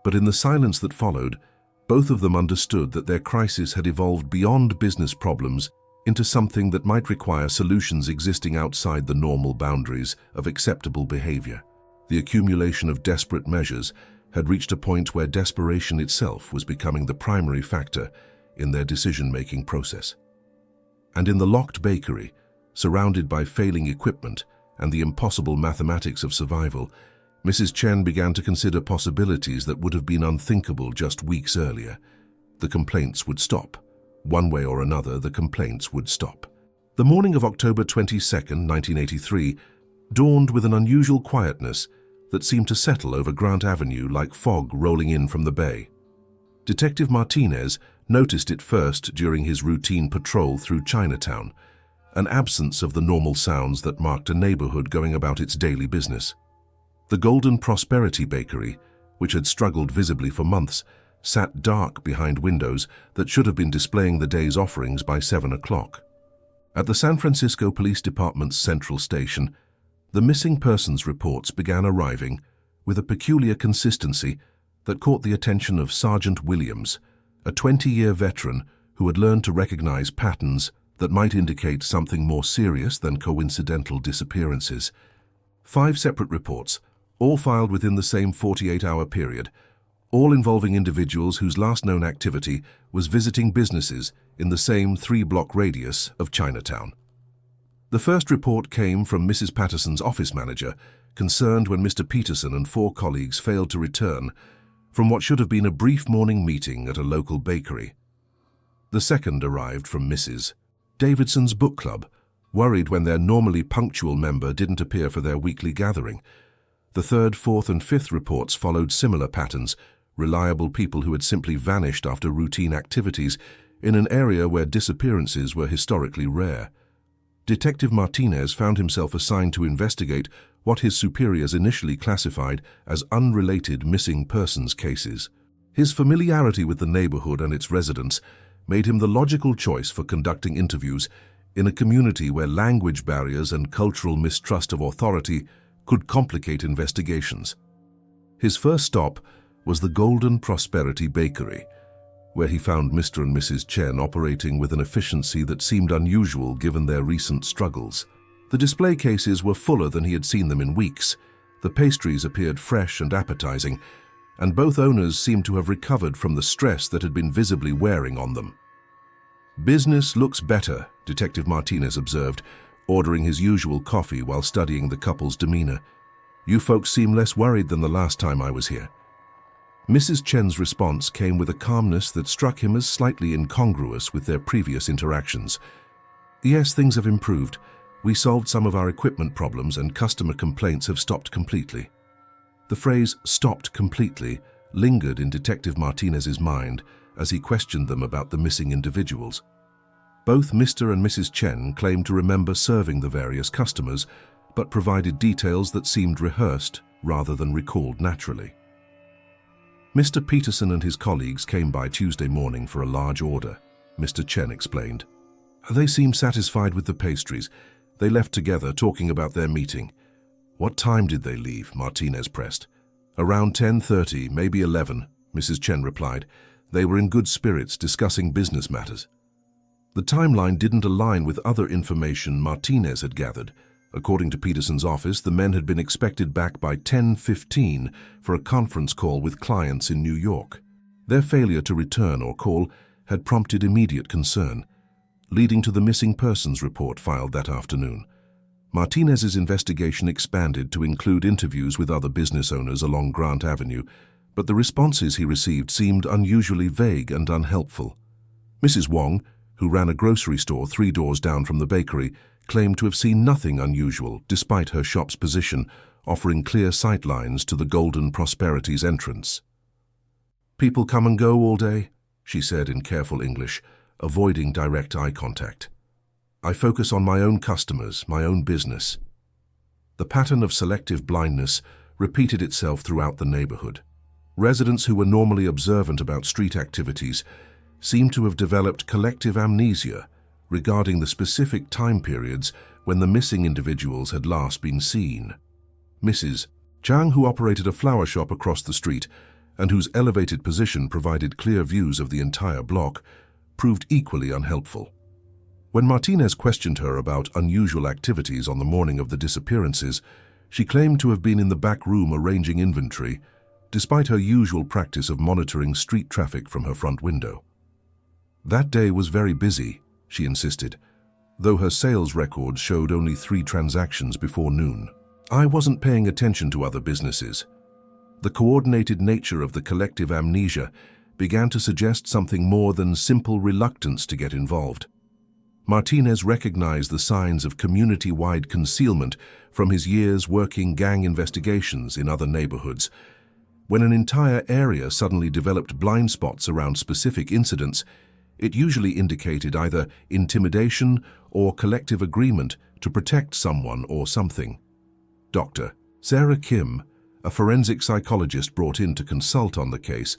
But in the silence that followed, both of them understood that their crisis had evolved beyond business problems into something that might require solutions existing outside the normal boundaries of acceptable behavior. The accumulation of desperate measures had reached a point where desperation itself was becoming the primary factor in their decision-making process. And in the locked bakery, surrounded by failing equipment and the impossible mathematics of survival, Mrs. Chen began to consider possibilities that would have been unthinkable just weeks earlier. The complaints would stop. One way or another, the complaints would stop. The morning of October 22nd, 1983, dawned with an unusual quietness that seemed to settle over Grant Avenue like fog rolling in from the bay. Detective Martinez noticed it first during his routine patrol through Chinatown, an absence of the normal sounds that marked a neighborhood going about its daily business. The Golden Prosperity Bakery, which had struggled visibly for months, sat dark behind windows that should have been displaying the day's offerings by 7 o'clock. At the San Francisco Police Department's Central Station, the missing persons reports began arriving with a peculiar consistency that caught the attention of Sergeant Williams, a 20-year veteran who had learned to recognize patterns that might indicate something more serious than coincidental disappearances. 5 separate reports, all filed within the same 48-hour period, all involving individuals whose last known activity was visiting businesses in the same 3-block radius of Chinatown. The first report came from Mrs. Patterson's office manager, concerned when Mr. Peterson and 4 colleagues failed to return from what should have been a brief morning meeting at a local bakery. The second arrived from Mrs. Davidson's book club, worried when their normally punctual member didn't appear for their weekly gathering. The third, fourth, and fifth reports followed similar patterns, reliable people who had simply vanished after routine activities in an area where disappearances were historically rare. Detective Martinez found himself assigned to investigate what his superiors initially classified as unrelated missing persons cases. His familiarity with the neighborhood and its residents made him the logical choice for conducting interviews in a community where language barriers and cultural mistrust of authority could complicate investigations. His first stop was the Golden Prosperity Bakery, where he found Mr. and Mrs. Chen operating with an efficiency that seemed unusual given their recent struggles. The display cases were fuller than he had seen them in weeks. The pastries appeared fresh and appetizing, and both owners seemed to have recovered from the stress that had been visibly wearing on them. "Business looks better," Detective Martinez observed, ordering his usual coffee while studying the couple's demeanor. "You folks seem less worried than the last time I was here." Mrs. Chen's response came with a calmness that struck him as slightly incongruous with their previous interactions. "Yes, things have improved. We solved some of our equipment problems and customer complaints have stopped completely." The phrase "stopped completely" lingered in Detective Martinez's mind as he questioned them about the missing individuals. Both Mr. and Mrs. Chen claimed to remember serving the various customers, but provided details that seemed rehearsed rather than recalled naturally. Mr. Peterson and his colleagues came by Tuesday morning for a large order, Mr. Chen explained. They seemed satisfied with the pastries. They left together, talking about their meeting. "What time did they leave?" Martinez pressed. "Around 10:30, maybe 11, Mrs. Chen replied. They were in good spirits, discussing business matters. The timeline didn't align with other information Martinez had gathered, According to Peterson's office, the men had been expected back by 10:15 for a conference call with clients in New York. Their failure to return or call had prompted immediate concern, leading to the missing persons report filed that afternoon. Martinez's investigation expanded to include interviews with other business owners along Grant Avenue, but the responses he received seemed unusually vague and unhelpful. Mrs. Wong, who ran a grocery store 3 doors down from the bakery, claimed to have seen nothing unusual despite her shop's position, offering clear sightlines to the Golden Prosperity's entrance. "People come and go all day," she said in careful English, avoiding direct eye contact. "I focus on my own customers, my own business." The pattern of selective blindness repeated itself throughout the neighborhood. Residents who were normally observant about street activities seemed to have developed collective amnesia regarding the specific time periods when the missing individuals had last been seen. Mrs. Chang, who operated a flower shop across the street and whose elevated position provided clear views of the entire block, proved equally unhelpful. When Martinez questioned her about unusual activities on the morning of the disappearances, she claimed to have been in the back room arranging inventory, despite her usual practice of monitoring street traffic from her front window. That day was very busy, she insisted, though her sales records showed only 3 transactions before noon. "I wasn't paying attention to other businesses." The coordinated nature of the collective amnesia began to suggest something more than simple reluctance to get involved. Martinez recognized the signs of community-wide concealment from his years working gang investigations in other neighborhoods. When an entire area suddenly developed blind spots around specific incidents, it usually indicated either intimidation or collective agreement to protect someone or something. Dr. Sarah Kim, a forensic psychologist brought in to consult on the case,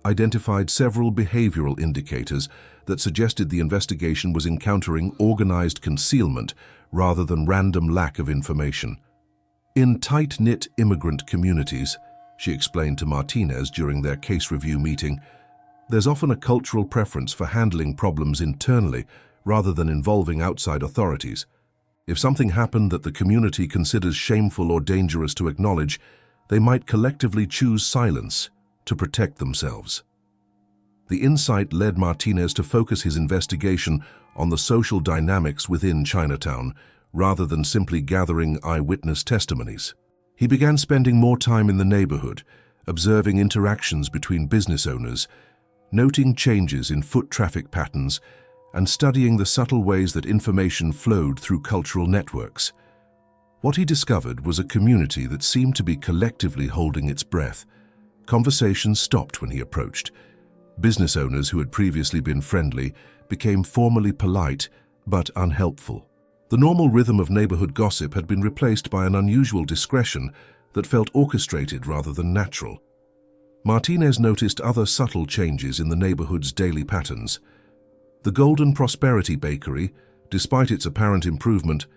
identified several behavioral indicators that suggested the investigation was encountering organized concealment rather than random lack of information. "In tight-knit immigrant communities," she explained to Martinez during their case review meeting, "there's often a cultural preference for handling problems internally rather than involving outside authorities. If something happened that the community considers shameful or dangerous to acknowledge, they might collectively choose silence to protect themselves." The insight led Martinez to focus his investigation on the social dynamics within Chinatown, rather than simply gathering eyewitness testimonies. He began spending more time in the neighborhood, observing interactions between business owners, noting changes in foot traffic patterns, and studying the subtle ways that information flowed through cultural networks. What he discovered was a community that seemed to be collectively holding its breath. Conversations stopped when he approached. Business owners who had previously been friendly became formally polite but unhelpful. The normal rhythm of neighborhood gossip had been replaced by an unusual discretion that felt orchestrated rather than natural. Martinez noticed other subtle changes in the neighborhood's daily patterns. The Golden Prosperity Bakery, despite its apparent improvement,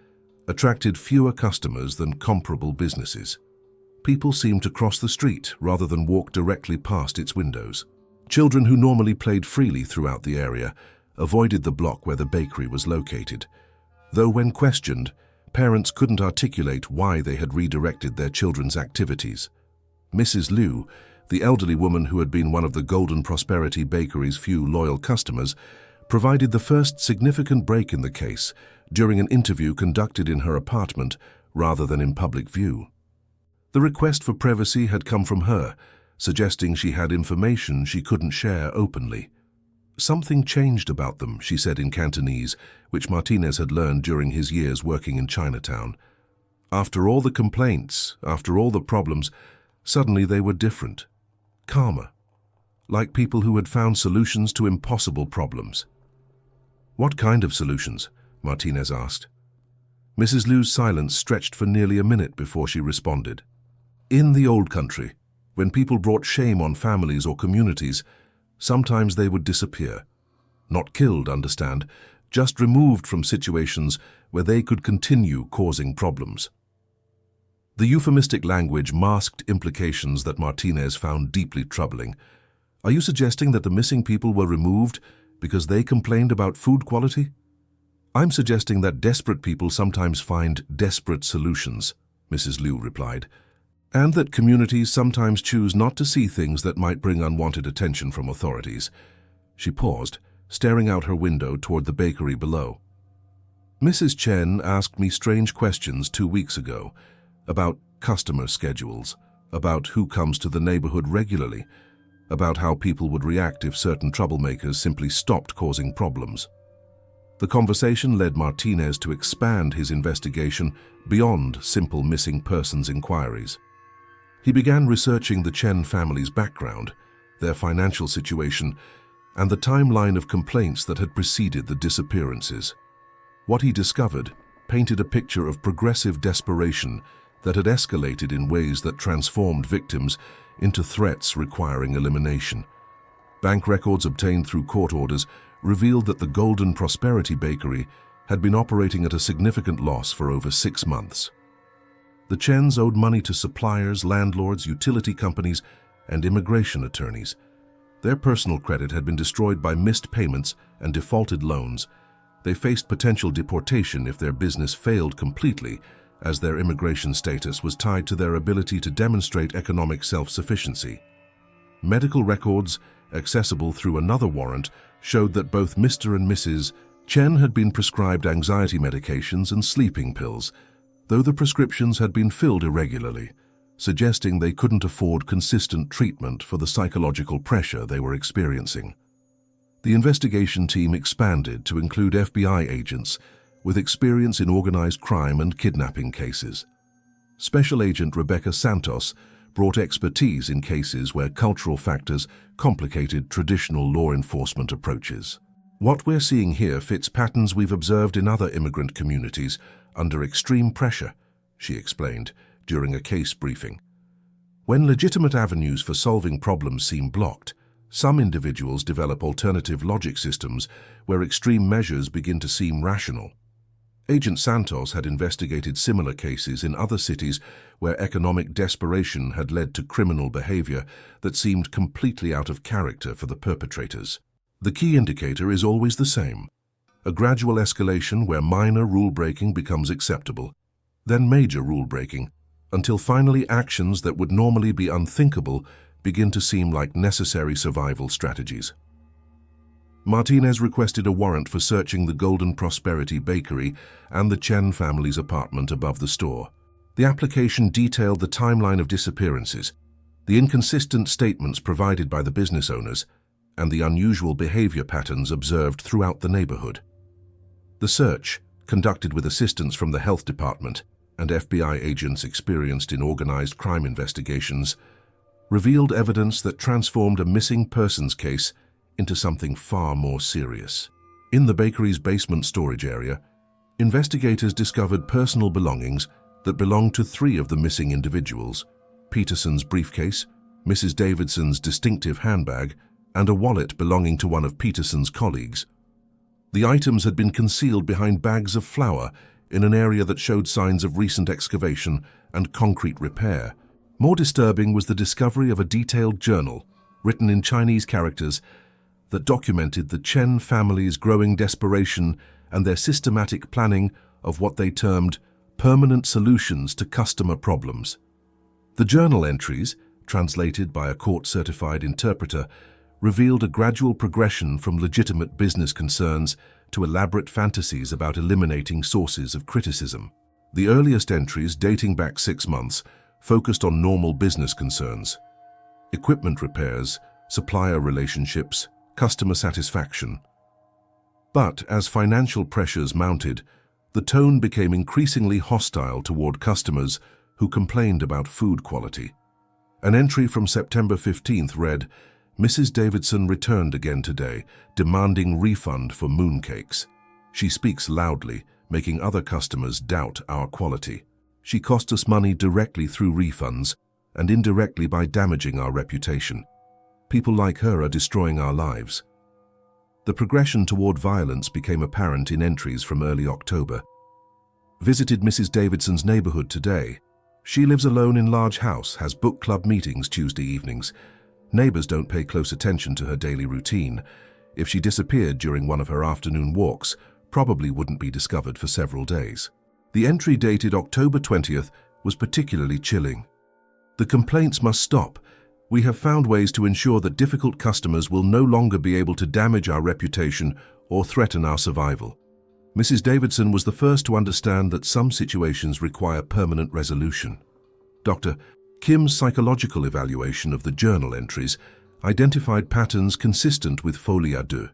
attracted fewer customers than comparable businesses. People seemed to cross the street rather than walk directly past its windows. Children who normally played freely throughout the area avoided the block where the bakery was located, though when questioned, parents couldn't articulate why they had redirected their children's activities. Mrs. Liu, the elderly woman who had been one of the Golden Prosperity Bakery's few loyal customers, provided the first significant break in the case during an interview conducted in her apartment rather than in public view. The request for privacy had come from her, suggesting she had information she couldn't share openly. "Something changed about them," she said in Cantonese, which Martinez had learned during his years working in Chinatown. After all the complaints, after all the problems, suddenly they were different, calmer, like people who had found solutions to impossible problems. "What kind of solutions?" Martinez asked. Mrs. Liu's silence stretched for nearly a minute before she responded. "In the old country, when people brought shame on families or communities, sometimes they would disappear. Not killed, understand, just removed from situations where they could continue causing problems." The euphemistic language masked implications that Martinez found deeply troubling. "Are you suggesting that the missing people were removed because they complained about food quality?" "I'm suggesting that desperate people sometimes find desperate solutions," Mrs. Liu replied, "and that communities sometimes choose not to see things that might bring unwanted attention from authorities." She paused, staring out her window toward the bakery below. "Mrs. Chen asked me strange questions 2 weeks ago about customer schedules, about who comes to the neighborhood regularly, about how people would react if certain troublemakers simply stopped causing problems." The conversation led Martinez to expand his investigation beyond simple missing persons inquiries. He began researching the Chen family's background, their financial situation, and the timeline of complaints that had preceded the disappearances. What he discovered painted a picture of progressive desperation that had escalated in ways that transformed victims into threats requiring elimination. Bank records obtained through court orders revealed that the Golden Prosperity Bakery had been operating at a significant loss for over 6 months. The Chens owed money to suppliers, landlords, utility companies, and immigration attorneys. Their personal credit had been destroyed by missed payments and defaulted loans. They faced potential deportation if their business failed completely, as their immigration status was tied to their ability to demonstrate economic self-sufficiency. Medical records, accessible through another warrant, showed that both Mr. and Mrs. Chen had been prescribed anxiety medications and sleeping pills, though the prescriptions had been filled irregularly, suggesting they couldn't afford consistent treatment for the psychological pressure they were experiencing. The investigation team expanded to include FBI agents with experience in organized crime and kidnapping cases. Special Agent Rebecca Santos brought expertise in cases where cultural factors complicated traditional law enforcement approaches. "What we're seeing here fits patterns we've observed in other immigrant communities under extreme pressure," she explained during a case briefing. "When legitimate avenues for solving problems seem blocked, some individuals develop alternative logic systems where extreme measures begin to seem rational." Agent Santos had investigated similar cases in other cities where economic desperation had led to criminal behavior that seemed completely out of character for the perpetrators. The key indicator is always the same: a gradual escalation where minor rule-breaking becomes acceptable, then major rule-breaking, until finally actions that would normally be unthinkable begin to seem like necessary survival strategies. Martinez requested a warrant for searching the Golden Prosperity Bakery and the Chen family's apartment above the store. The application detailed the timeline of disappearances, the inconsistent statements provided by the business owners, and the unusual behavior patterns observed throughout the neighborhood. The search, conducted with assistance from the health department and FBI agents experienced in organized crime investigations, revealed evidence that transformed a missing persons case into something far more serious. In the bakery's basement storage area, investigators discovered personal belongings that belonged to 3 of the missing individuals: Peterson's briefcase, Mrs. Davidson's distinctive handbag, and a wallet belonging to one of Peterson's colleagues. The items had been concealed behind bags of flour in an area that showed signs of recent excavation and concrete repair. More disturbing was the discovery of a detailed journal, written in Chinese characters, that documented the Chen family's growing desperation and their systematic planning of what they termed permanent solutions to customer problems. The journal entries, translated by a court-certified interpreter, revealed a gradual progression from legitimate business concerns to elaborate fantasies about eliminating sources of criticism. The earliest entries, dating back 6 months, focused on normal business concerns: equipment repairs, supplier relationships, customer satisfaction. But as financial pressures mounted, the tone became increasingly hostile toward customers who complained about food quality. An entry from September 15th read, "Mrs. Davidson returned again today, demanding refund for mooncakes. She speaks loudly, making other customers doubt our quality. She cost us money directly through refunds and indirectly by damaging our reputation. People like her are destroying our lives." The progression toward violence became apparent in entries from early October. "Visited Mrs. Davidson's neighborhood today. She lives alone in large house, has book club meetings Tuesday evenings. Neighbors don't pay close attention to her daily routine. If she disappeared during one of her afternoon walks, probably wouldn't be discovered for several days. The entry dated October 20th was particularly chilling. "The complaints must stop. We have found ways to ensure that difficult customers will no longer be able to damage our reputation or threaten our survival." Mrs. Davidson was the first to understand that some situations require permanent resolution. Dr. Kim's psychological evaluation of the journal entries identified patterns consistent with folie à deux,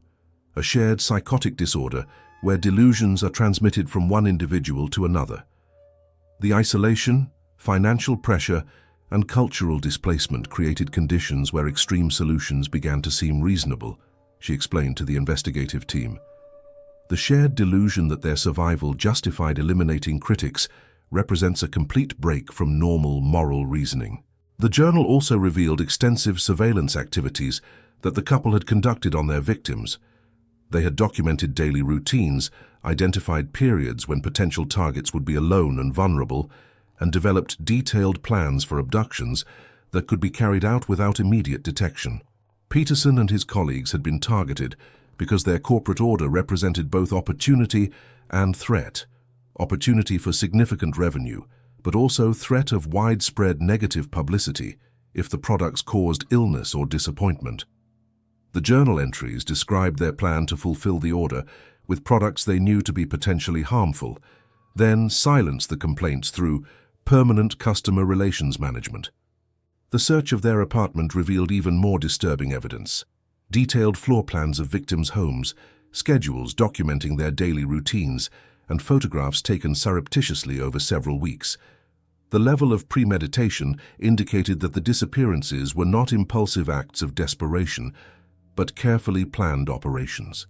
a shared psychotic disorder where delusions are transmitted from one individual to another. The isolation, financial pressure, and cultural displacement created conditions where extreme solutions began to seem reasonable, she explained to the investigative team. The shared delusion that their survival justified eliminating critics represents a complete break from normal moral reasoning. The journal also revealed extensive surveillance activities that the couple had conducted on their victims. They had documented daily routines, identified periods when potential targets would be alone and vulnerable, and developed detailed plans for abductions that could be carried out without immediate detection. Peterson and his colleagues had been targeted because their corporate order represented both opportunity and threat. Opportunity for significant revenue, but also threat of widespread negative publicity if the products caused illness or disappointment. The journal entries described their plan to fulfill the order with products they knew to be potentially harmful, then silence the complaints through permanent customer relations management. The search of their apartment revealed even more disturbing evidence. Detailed floor plans of victims' homes, schedules documenting their daily routines, and photographs taken surreptitiously over several weeks. The level of premeditation indicated that the disappearances were not impulsive acts of desperation, but carefully planned operations.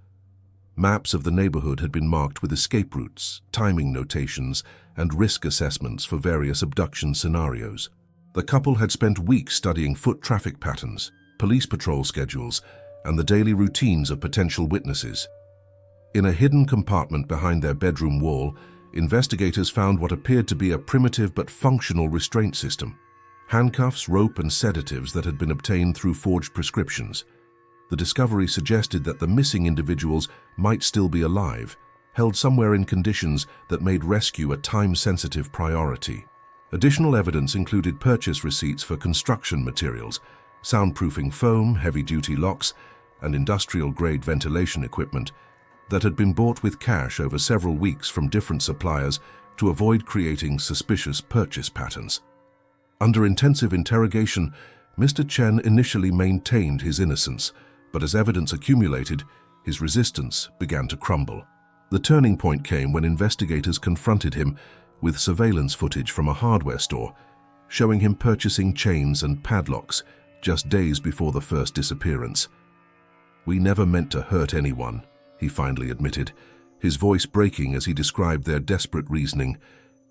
Maps of the neighborhood had been marked with escape routes, timing notations, and risk assessments for various abduction scenarios. The couple had spent weeks studying foot traffic patterns, police patrol schedules, and the daily routines of potential witnesses. In a hidden compartment behind their bedroom wall, investigators found what appeared to be a primitive but functional restraint system. Handcuffs, rope, and sedatives that had been obtained through forged prescriptions. The discovery suggested that the missing individuals might still be alive, held somewhere in conditions that made rescue a time-sensitive priority. Additional evidence included purchase receipts for construction materials, soundproofing foam, heavy-duty locks, and industrial-grade ventilation equipment that had been bought with cash over several weeks from different suppliers to avoid creating suspicious purchase patterns. Under intensive interrogation, Mr. Chen initially maintained his innocence, but as evidence accumulated, his resistance began to crumble. The turning point came when investigators confronted him with surveillance footage from a hardware store, showing him purchasing chains and padlocks just days before the first disappearance. "We never meant to hurt anyone," he finally admitted, his voice breaking as he described their desperate reasoning.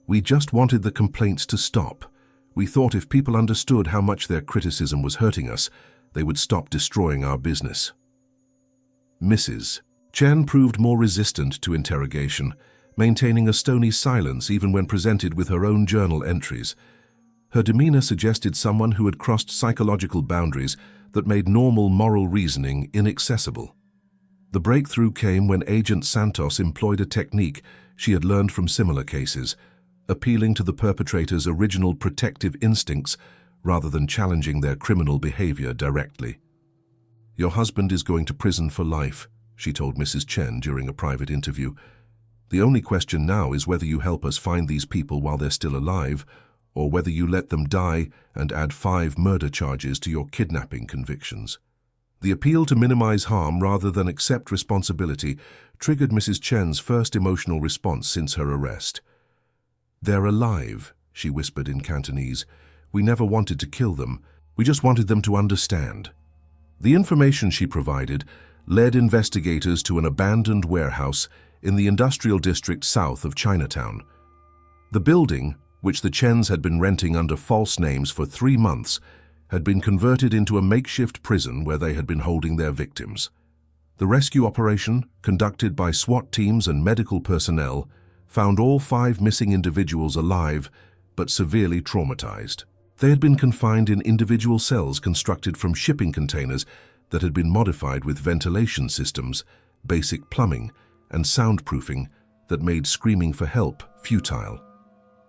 "We just wanted the complaints to stop. We thought if people understood how much their criticism was hurting us, they would stop destroying our business." Mrs. Chen proved more resistant to interrogation, maintaining a stony silence even when presented with her own journal entries. Her demeanor suggested someone who had crossed psychological boundaries that made normal moral reasoning inaccessible. The breakthrough came when Agent Santos employed a technique she had learned from similar cases, appealing to the perpetrator's original protective instincts rather than challenging their criminal behavior directly. "Your husband is going to prison for life," she told Mrs. Chen during a private interview. "The only question now is whether you help us find these people while they're still alive, or whether you let them die and add 5 murder charges to your kidnapping convictions." The appeal to minimize harm rather than accept responsibility triggered Mrs. Chen's first emotional response since her arrest. "They're alive," she whispered in Cantonese. "We never wanted to kill them. We just wanted them to understand." The information she provided led investigators to an abandoned warehouse in the industrial district south of Chinatown. The building, which the Chens had been renting under false names for 3 months, had been converted into a makeshift prison where they had been holding their victims. The rescue operation, conducted by SWAT teams and medical personnel, found all 5 missing individuals alive but severely traumatized. They had been confined in individual cells constructed from shipping containers that had been modified with ventilation systems, basic plumbing, and soundproofing that made screaming for help futile.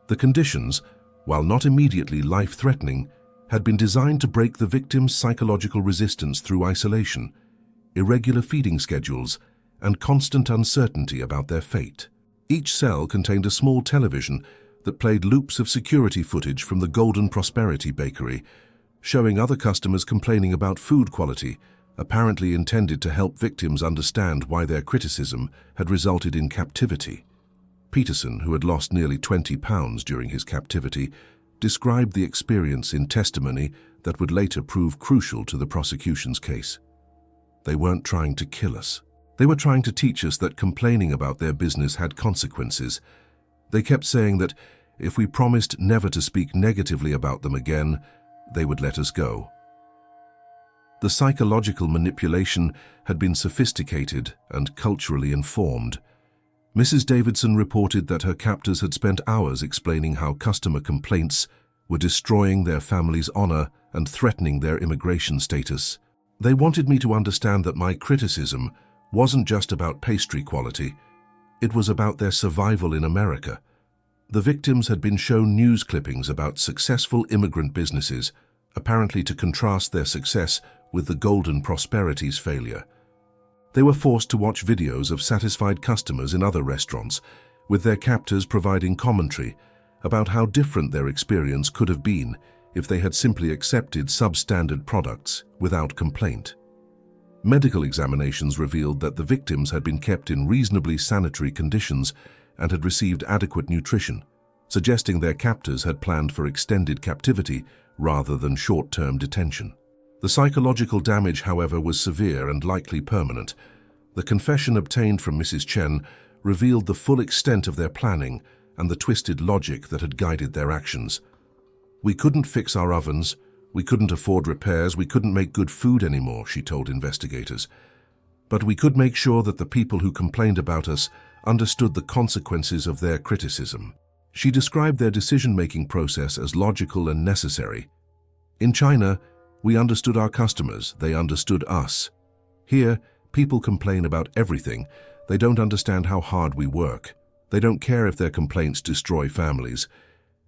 The conditions, while not immediately life-threatening, had been designed to break the victim's psychological resistance through isolation, irregular feeding schedules, and constant uncertainty about their fate. Each cell contained a small television that played loops of security footage from the Golden Prosperity bakery, showing other customers complaining about food quality, apparently intended to help victims understand why their criticism had resulted in captivity. Peterson, who had lost nearly 20 pounds during his captivity, described the experience in testimony that would later prove crucial to the prosecution's case. They weren't trying to kill us. They were trying to teach us that complaining about their business had consequences. They kept saying that if we promised never to speak negatively about them again, they would let us go. The psychological manipulation had been sophisticated and culturally informed. Mrs. Davidson reported that her captors had spent hours explaining how customer complaints were destroying their family's honor and threatening their immigration status. They wanted me to understand that my criticism wasn't just about pastry quality, it was about their survival in America. The victims had been shown news clippings about successful immigrant businesses, apparently to contrast their success with the Golden Prosperity's failure. They were forced to watch videos of satisfied customers in other restaurants, with their captors providing commentary about how different their experience could have been if they had simply accepted substandard products without complaint. Medical examinations revealed that the victims had been kept in reasonably sanitary conditions and had received adequate nutrition, suggesting their captors had planned for extended captivity rather than short-term detention. The psychological damage, however, was severe and likely permanent. The confession obtained from Mrs. Chen revealed the full extent of their planning and the twisted logic that had guided their actions. "We couldn't fix our ovens, we couldn't afford repairs, we couldn't make good food anymore," she told investigators. "But we could make sure that the people who complained about us understood the consequences of their criticism." She described their decision-making process as logical and necessary. "In China, we understood our customers, they understood us. Here, people complain about everything. They don't understand how hard we work. They don't care if their complaints destroy families.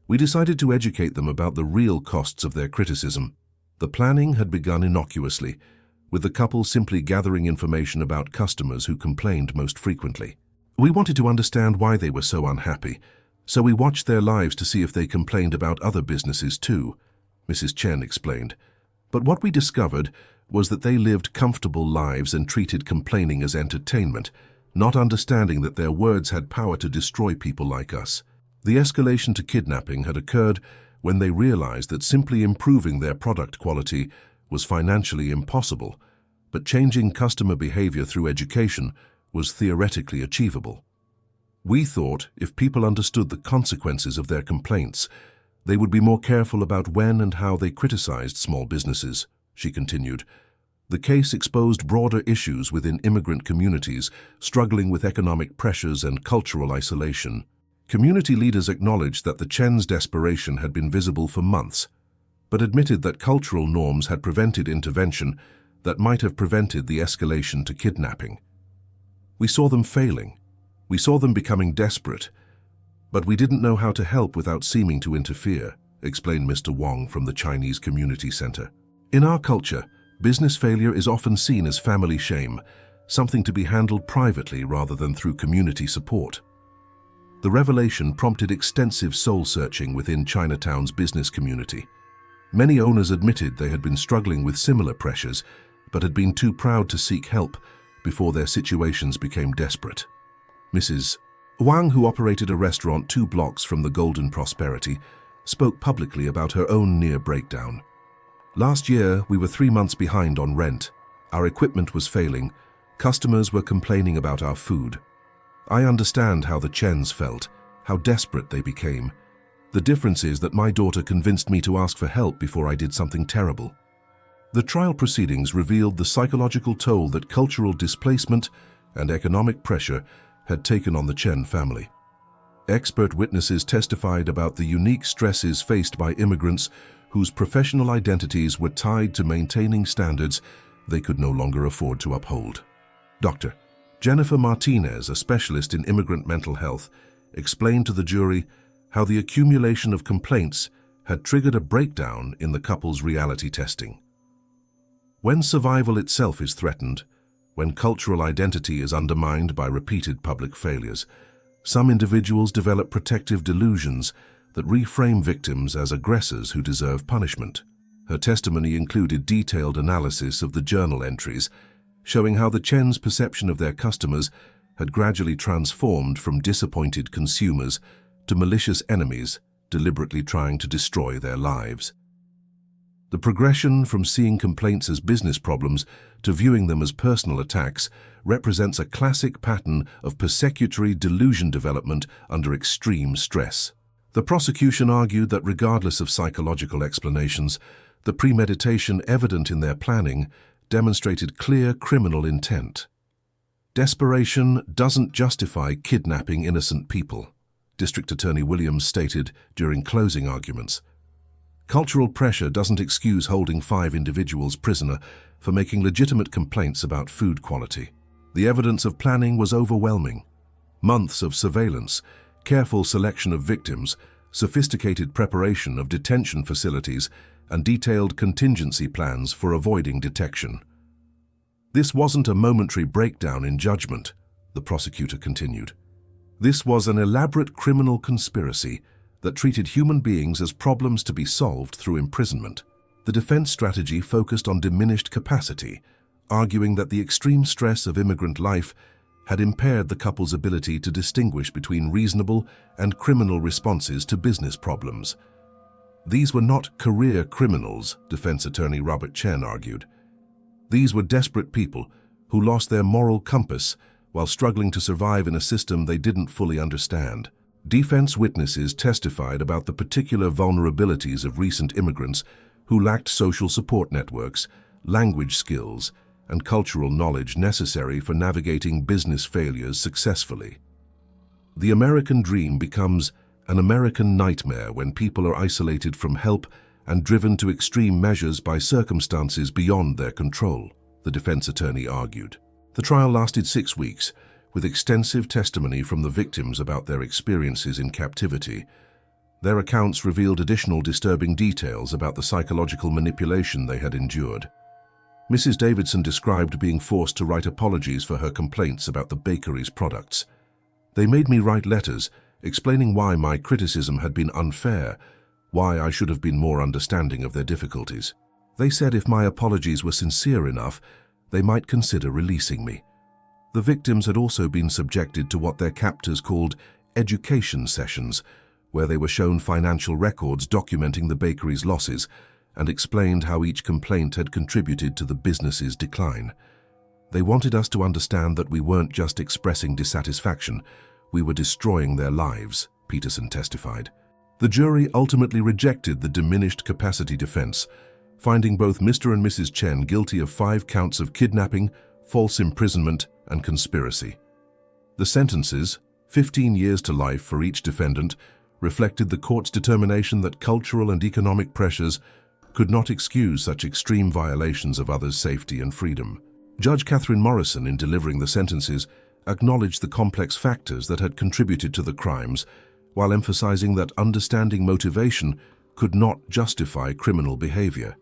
We decided to educate them about the real costs of their criticism." The planning had begun innocuously, with the couple simply gathering information about customers who complained most frequently. "We wanted to understand why they were so unhappy, so we watched their lives to see if they complained about other businesses too," Mrs. Chen explained. "But what we discovered was that they lived comfortable lives and treated complaining as entertainment, not understanding that their words had power to destroy people like us. The escalation to kidnapping had occurred when they realized that simply improving their product quality was financially impossible, but changing customer behavior through education was theoretically achievable. We thought if people understood the consequences of their complaints, they would be more careful about when and how they criticized small businesses," she continued. The case exposed broader issues within immigrant communities struggling with economic pressures and cultural isolation. Community leaders acknowledged that the Chen's desperation had been visible for months, but admitted that cultural norms had prevented intervention that might have prevented the escalation to kidnapping. "We saw them failing. We saw them becoming desperate, but we didn't know how to help without seeming to interfere," explained Mr. Wong from the Chinese Community Center. "In our culture, business failure is often seen as family shame, something to be handled privately rather than through community support." The revelation prompted extensive soul-searching within Chinatown's business community. Many owners admitted they had been struggling with similar pressures, but had been too proud to seek help before their situations became desperate. Mrs. Wang, who operated a restaurant 2 blocks from the Golden Prosperity, spoke publicly about her own near breakdown. "Last year, we were 3 months behind on rent. Our equipment was failing. Customers were complaining about our food. I understand how the Chens felt, how desperate they became. The difference is that my daughter convinced me to ask for help before I did something terrible." The trial proceedings revealed the psychological toll that cultural displacement and economic pressure had taken on the Chen family. Expert witnesses testified about the unique stresses faced by immigrants whose professional identities were tied to maintaining standards they could no longer afford to uphold. "Doctor, Jennifer Martinez, a specialist in immigrant mental health, explained to the jury how the accumulation of complaints had triggered a breakdown in the couple's reality testing. When survival itself is threatened, when cultural identity is undermined by repeated public failures, some individuals develop protective delusions that reframe victims as aggressors who deserve punishment. Her testimony included detailed analysis of the journal entries, showing how the Chen's perception of their customers had gradually transformed from disappointed consumers to malicious enemies deliberately trying to destroy their lives. The progression from seeing complaints as business problems to viewing them as personal attacks represents a classic pattern of persecutory delusion development under extreme stress. The prosecution argued that regardless of psychological explanations, the premeditation evident in their planning demonstrated clear criminal intent. Desperation doesn't justify kidnapping innocent people, District Attorney Williams stated during closing arguments. Cultural pressure doesn't excuse holding 5 individuals prisoner for making legitimate complaints about food quality. The evidence of planning was overwhelming. Months of surveillance, careful selection of victims, sophisticated preparation of detention facilities, and detailed contingency plans for avoiding detection. This wasn't a momentary breakdown in judgment, the prosecutor continued. This was an elaborate criminal conspiracy that treated human beings as problems to be solved through imprisonment. The defense strategy focused on diminished capacity, arguing that the extreme stress of immigrant life had impaired the couple's ability to distinguish between reasonable and criminal responses to business problems. These were not career criminals, defense attorney Robert Chen argued. These were desperate people who lost their moral compass while struggling to survive in a system they didn't fully understand. Defense witnesses testified about the particular vulnerabilities of recent immigrants who lacked social support networks, language skills, and cultural knowledge necessary for navigating business failures successfully. The American dream becomes an American nightmare when people are isolated from help and driven to extreme measures by circumstances beyond their control, the defense attorney argued. The trial lasted 6 weeks, with extensive testimony from the victims about their experiences in captivity. Their accounts revealed additional disturbing details about the psychological manipulation they had endured. Mrs. Davidson described being forced to write apologies for her complaints about the bakery's products. They made me write letters explaining why my criticism had been unfair, why I should have been more understanding of their difficulties. They said if my apologies were sincere enough, they might consider releasing me. The victims had also been subjected to what their captors called education sessions, where they were shown financial records documenting the bakery's losses and explained how each complaint had contributed to the business's decline. They wanted us to understand that we weren't just expressing dissatisfaction, we were destroying their lives, Peterson testified. The jury ultimately rejected the diminished capacity defense, finding both Mr. and Mrs. Chen guilty of 5 counts of kidnapping, false imprisonment, and conspiracy. The sentences, 15 years to life for each defendant, reflected the court's determination that cultural and economic pressures could not excuse such extreme violations of others' safety and freedom. Judge Catherine Morrison, in delivering the sentences, acknowledged the complex factors that had contributed to the crimes, while emphasizing that understanding motivation could not justify criminal behavior.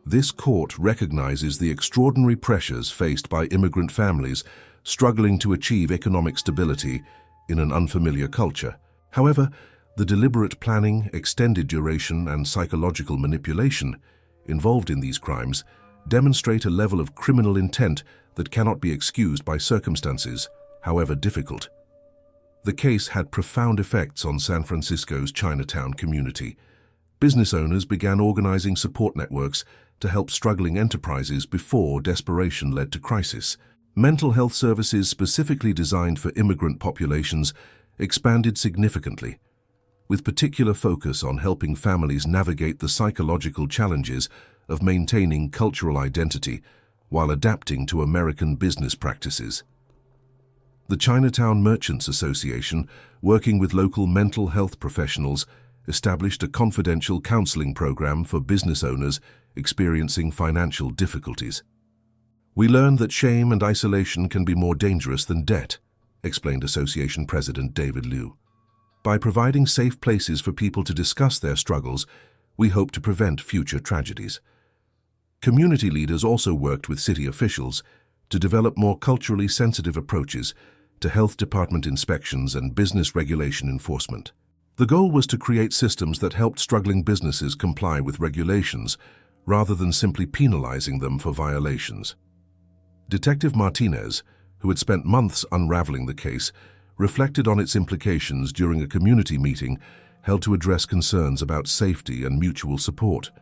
This court recognizes the extraordinary pressures faced by immigrant families struggling to achieve economic stability in an unfamiliar culture. However, the deliberate planning, extended duration, and psychological manipulation involved in these crimes demonstrate a level of criminal intent that cannot be excused by circumstances, however difficult. The case had profound effects on San Francisco's Chinatown community. Business owners began organizing support networks to help struggling enterprises before desperation led to crisis. Mental health services specifically designed for immigrant populations expanded significantly, with particular focus on helping families navigate the psychological challenges of maintaining cultural identity while adapting to American business practices. The Chinatown Merchants Association, working with local mental health professionals, established a confidential counseling program for business owners experiencing financial difficulties. "We learned that shame and isolation can be more dangerous than debt," explained Association President David Liu. "By providing safe places for people to discuss their struggles, we hope to prevent future tragedies." Community leaders also worked with city officials to develop more culturally sensitive approaches to health department inspections and business regulation enforcement. The goal was to create systems that helped struggling businesses comply with regulations rather than simply penalizing them for violations. Detective Martinez, who had spent months unraveling the case, reflected on its implications during a community meeting held to address concerns about safety and mutual support.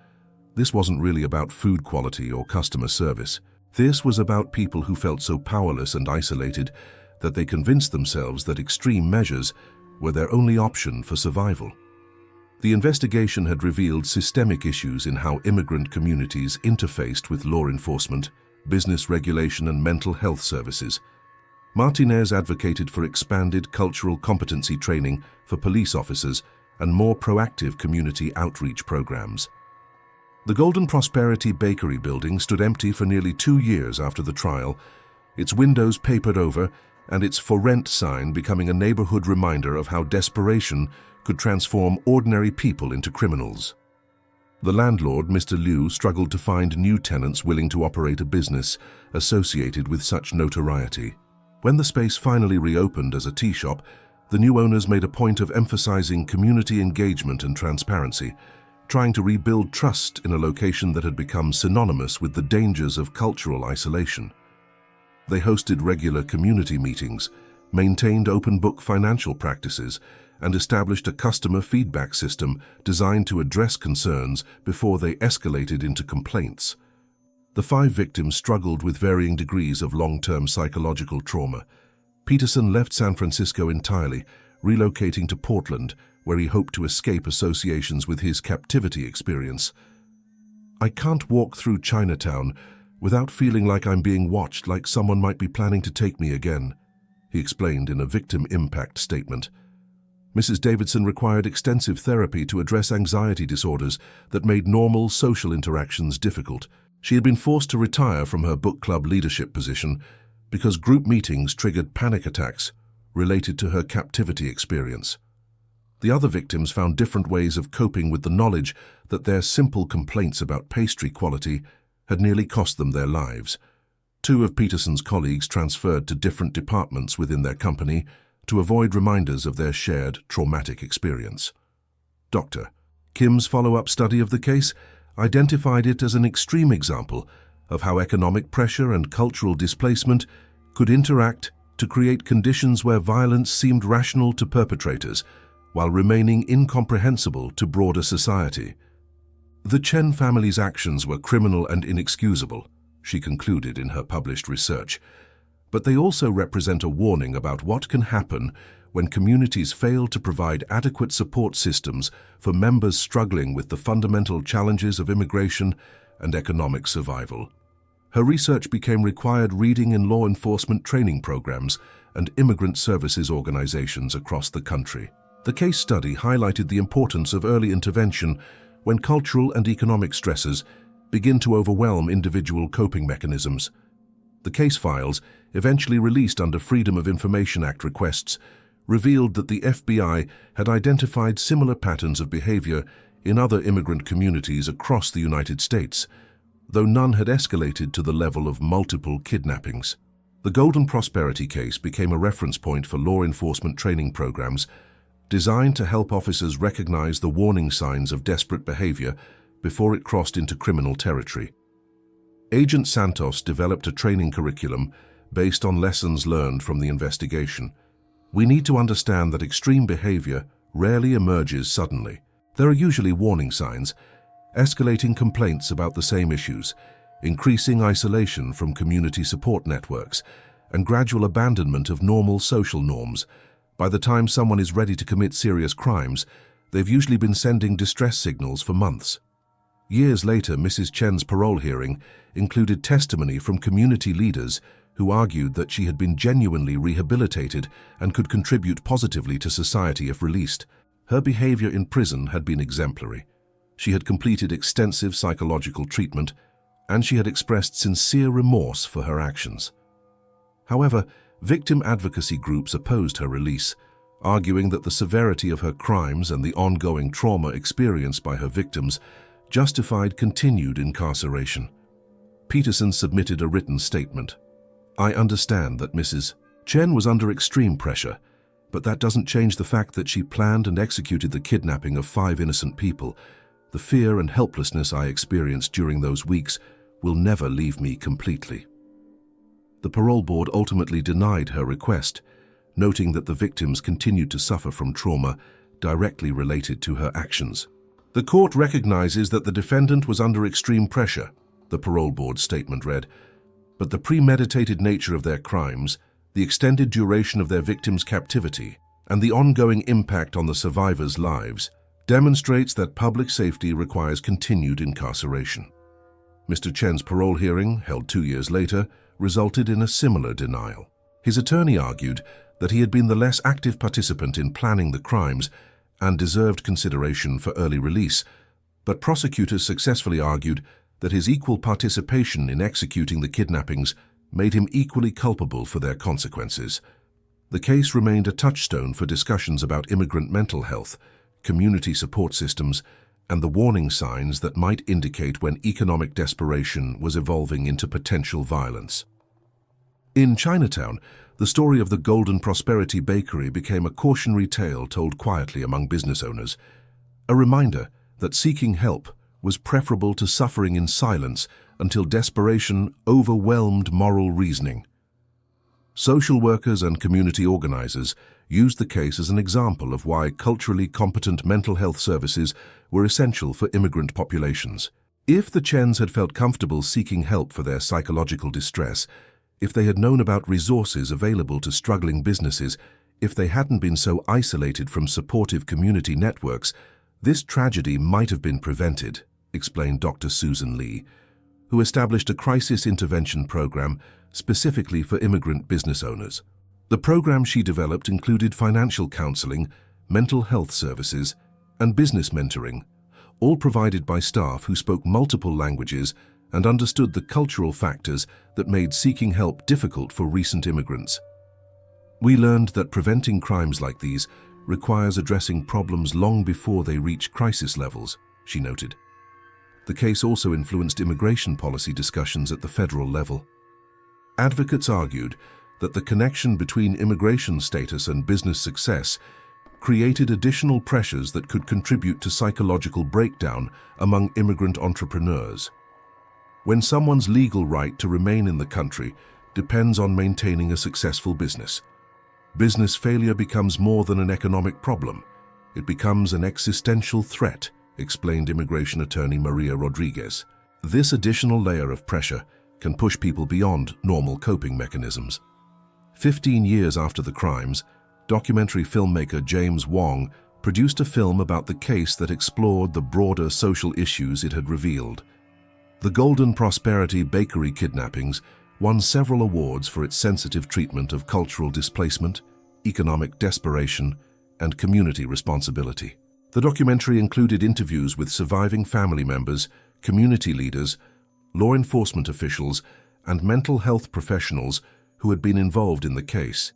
This wasn't really about food quality or customer service. This was about people who felt so powerless and isolated that they convinced themselves that extreme measures were their only option for survival. The investigation had revealed systemic issues in how immigrant communities interfaced with law enforcement, business regulation, and mental health services. Martinez advocated for expanded cultural competency training for police officers and more proactive community outreach programs. The Golden Prosperity Bakery building stood empty for nearly 2 years after the trial, its windows papered over and its "For Rent" sign becoming a neighborhood reminder of how desperation could transform ordinary people into criminals. The landlord, Mr. Liu, struggled to find new tenants willing to operate a business associated with such notoriety. When the space finally reopened as a tea shop, the new owners made a point of emphasizing community engagement and transparency, trying to rebuild trust in a location that had become synonymous with the dangers of cultural isolation. They hosted regular community meetings, maintained open-book financial practices, and established a customer feedback system designed to address concerns before they escalated into complaints. The 5 victims struggled with varying degrees of long-term psychological trauma. Peterson left San Francisco entirely, relocating to Portland, where he hoped to escape associations with his captivity experience. "I can't walk through Chinatown without feeling like I'm being watched, like someone might be planning to take me again," he explained in a victim impact statement. Mrs. Davidson required extensive therapy to address anxiety disorders that made normal social interactions difficult. She had been forced to retire from her book club leadership position because group meetings triggered panic attacks related to her captivity experience. The other victims found different ways of coping with the knowledge that their simple complaints about pastry quality had nearly cost them their lives. 2 of Peterson's colleagues transferred to different departments within their company to avoid reminders of their shared traumatic experience. Dr. Kim's follow-up study of the case identified it as an extreme example of how economic pressure and cultural displacement could interact to create conditions where violence seemed rational to perpetrators while remaining incomprehensible to broader society. "The Chen family's actions were criminal and inexcusable," she concluded in her published research, "but they also represent a warning about what can happen when communities fail to provide adequate support systems for members struggling with the fundamental challenges of immigration and economic survival." Her research became required reading in law enforcement training programs and immigrant services organizations across the country. The case study highlighted the importance of early intervention when cultural and economic stresses begin to overwhelm individual coping mechanisms. The case files, eventually released under Freedom of Information Act requests, revealed that the FBI had identified similar patterns of behavior in other immigrant communities across the United States, though none had escalated to the level of multiple kidnappings. The Golden Prosperity case became a reference point for law enforcement training programs designed to help officers recognize the warning signs of desperate behavior before it crossed into criminal territory. Agent Santos developed a training curriculum based on lessons learned from the investigation. We need to understand that extreme behavior rarely emerges suddenly. There are usually warning signs, escalating complaints about the same issues, increasing isolation from community support networks, and gradual abandonment of normal social norms. By the time someone is ready to commit serious crimes, they've usually been sending distress signals for months. Years later, Mrs. Chen's parole hearing included testimony from community leaders who argued that she had been genuinely rehabilitated and could contribute positively to society if released. Her behavior in prison had been exemplary. She had completed extensive psychological treatment, and she had expressed sincere remorse for her actions. However, victim advocacy groups opposed her release, arguing that the severity of her crimes and the ongoing trauma experienced by her victims justified continued incarceration. Peterson submitted a written statement. "I understand that Mrs. Chen was under extreme pressure, but that doesn't change the fact that she planned and executed the kidnapping of 5 innocent people. The fear and helplessness I experienced during those weeks will never leave me completely." The parole board ultimately denied her request, noting that the victims continued to suffer from trauma directly related to her actions. "The court recognizes that the defendant was under extreme pressure," the parole board statement read, "but the premeditated nature of their crimes, the extended duration of their victims' captivity, and the ongoing impact on the survivors' lives demonstrates that public safety requires continued incarceration." Mr. Chen's parole hearing, held 2 years later, resulted in a similar denial. His attorney argued that he had been the less active participant in planning the crimes and deserved consideration for early release, but prosecutors successfully argued that his equal participation in executing the kidnappings made him equally culpable for their consequences. The case remained a touchstone for discussions about immigrant mental health, community support systems, and the warning signs that might indicate when economic desperation was evolving into potential violence. In Chinatown, the story of the Golden Prosperity Bakery became a cautionary tale told quietly among business owners, a reminder that seeking help was preferable to suffering in silence until desperation overwhelmed moral reasoning. Social workers and community organizers used the case as an example of why culturally competent mental health services were essential for immigrant populations. If the Chens had felt comfortable seeking help for their psychological distress, if they had known about resources available to struggling businesses, if they hadn't been so isolated from supportive community networks, this tragedy might have been prevented, explained Dr. Susan Lee, who established a crisis intervention program specifically for immigrant business owners. The program she developed included financial counseling, mental health services, and business mentoring, all provided by staff who spoke multiple languages and understood the cultural factors that made seeking help difficult for recent immigrants. "We learned that preventing crimes like these requires addressing problems long before they reach crisis levels," she noted. The case also influenced immigration policy discussions at the federal level. Advocates argued that the connection between immigration status and business success created additional pressures that could contribute to psychological breakdown among immigrant entrepreneurs. When someone's legal right to remain in the country depends on maintaining a successful business, business failure becomes more than an economic problem. It becomes an existential threat, explained immigration attorney Maria Rodriguez. This additional layer of pressure can push people beyond normal coping mechanisms. 15 years after the crimes, documentary filmmaker James Wong produced a film about the case that explored the broader social issues it had revealed. The Golden Prosperity Bakery kidnappings won several awards for its sensitive treatment of cultural displacement, economic desperation, and community responsibility. The documentary included interviews with surviving family members, community leaders, law enforcement officials, and mental health professionals who had been involved in the case.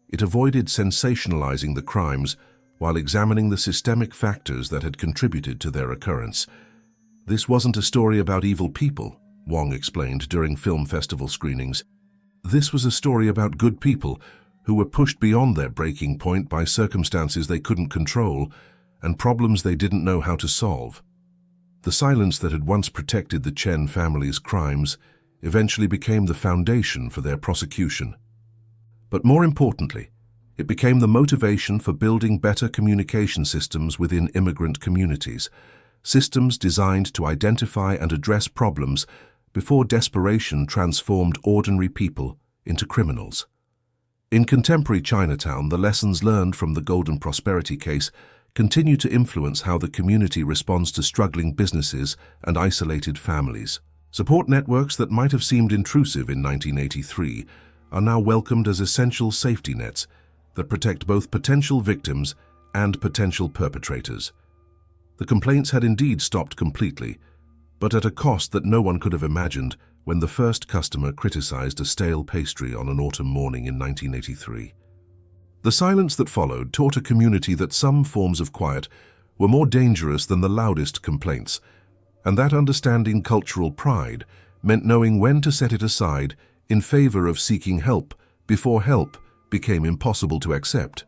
It avoided sensationalizing the crimes while examining the systemic factors that had contributed to their occurrence. "This wasn't a story about evil people," Wong explained during film festival screenings. "This was a story about good people who were pushed beyond their breaking point by circumstances they couldn't control and problems they didn't know how to solve." The silence that had once protected the Chen family's crimes eventually became the foundation for their prosecution. But more importantly, it became the motivation for building better communication systems within immigrant communities, systems designed to identify and address problems before desperation transformed ordinary people into criminals. In contemporary Chinatown, the lessons learned from the Golden Prosperity case continue to influence how the community responds to struggling businesses and isolated families. Support networks that might have seemed intrusive in 1983 are now welcomed as essential safety nets that protect both potential victims and potential perpetrators. The complaints had indeed stopped completely, but at a cost that no one could have imagined when the first customer criticized a stale pastry on an autumn morning in 1983. The silence that followed taught a community that some forms of quiet were more dangerous than the loudest complaints, and that understanding cultural pride meant knowing when to set it aside in favor of seeking help before help became impossible to accept.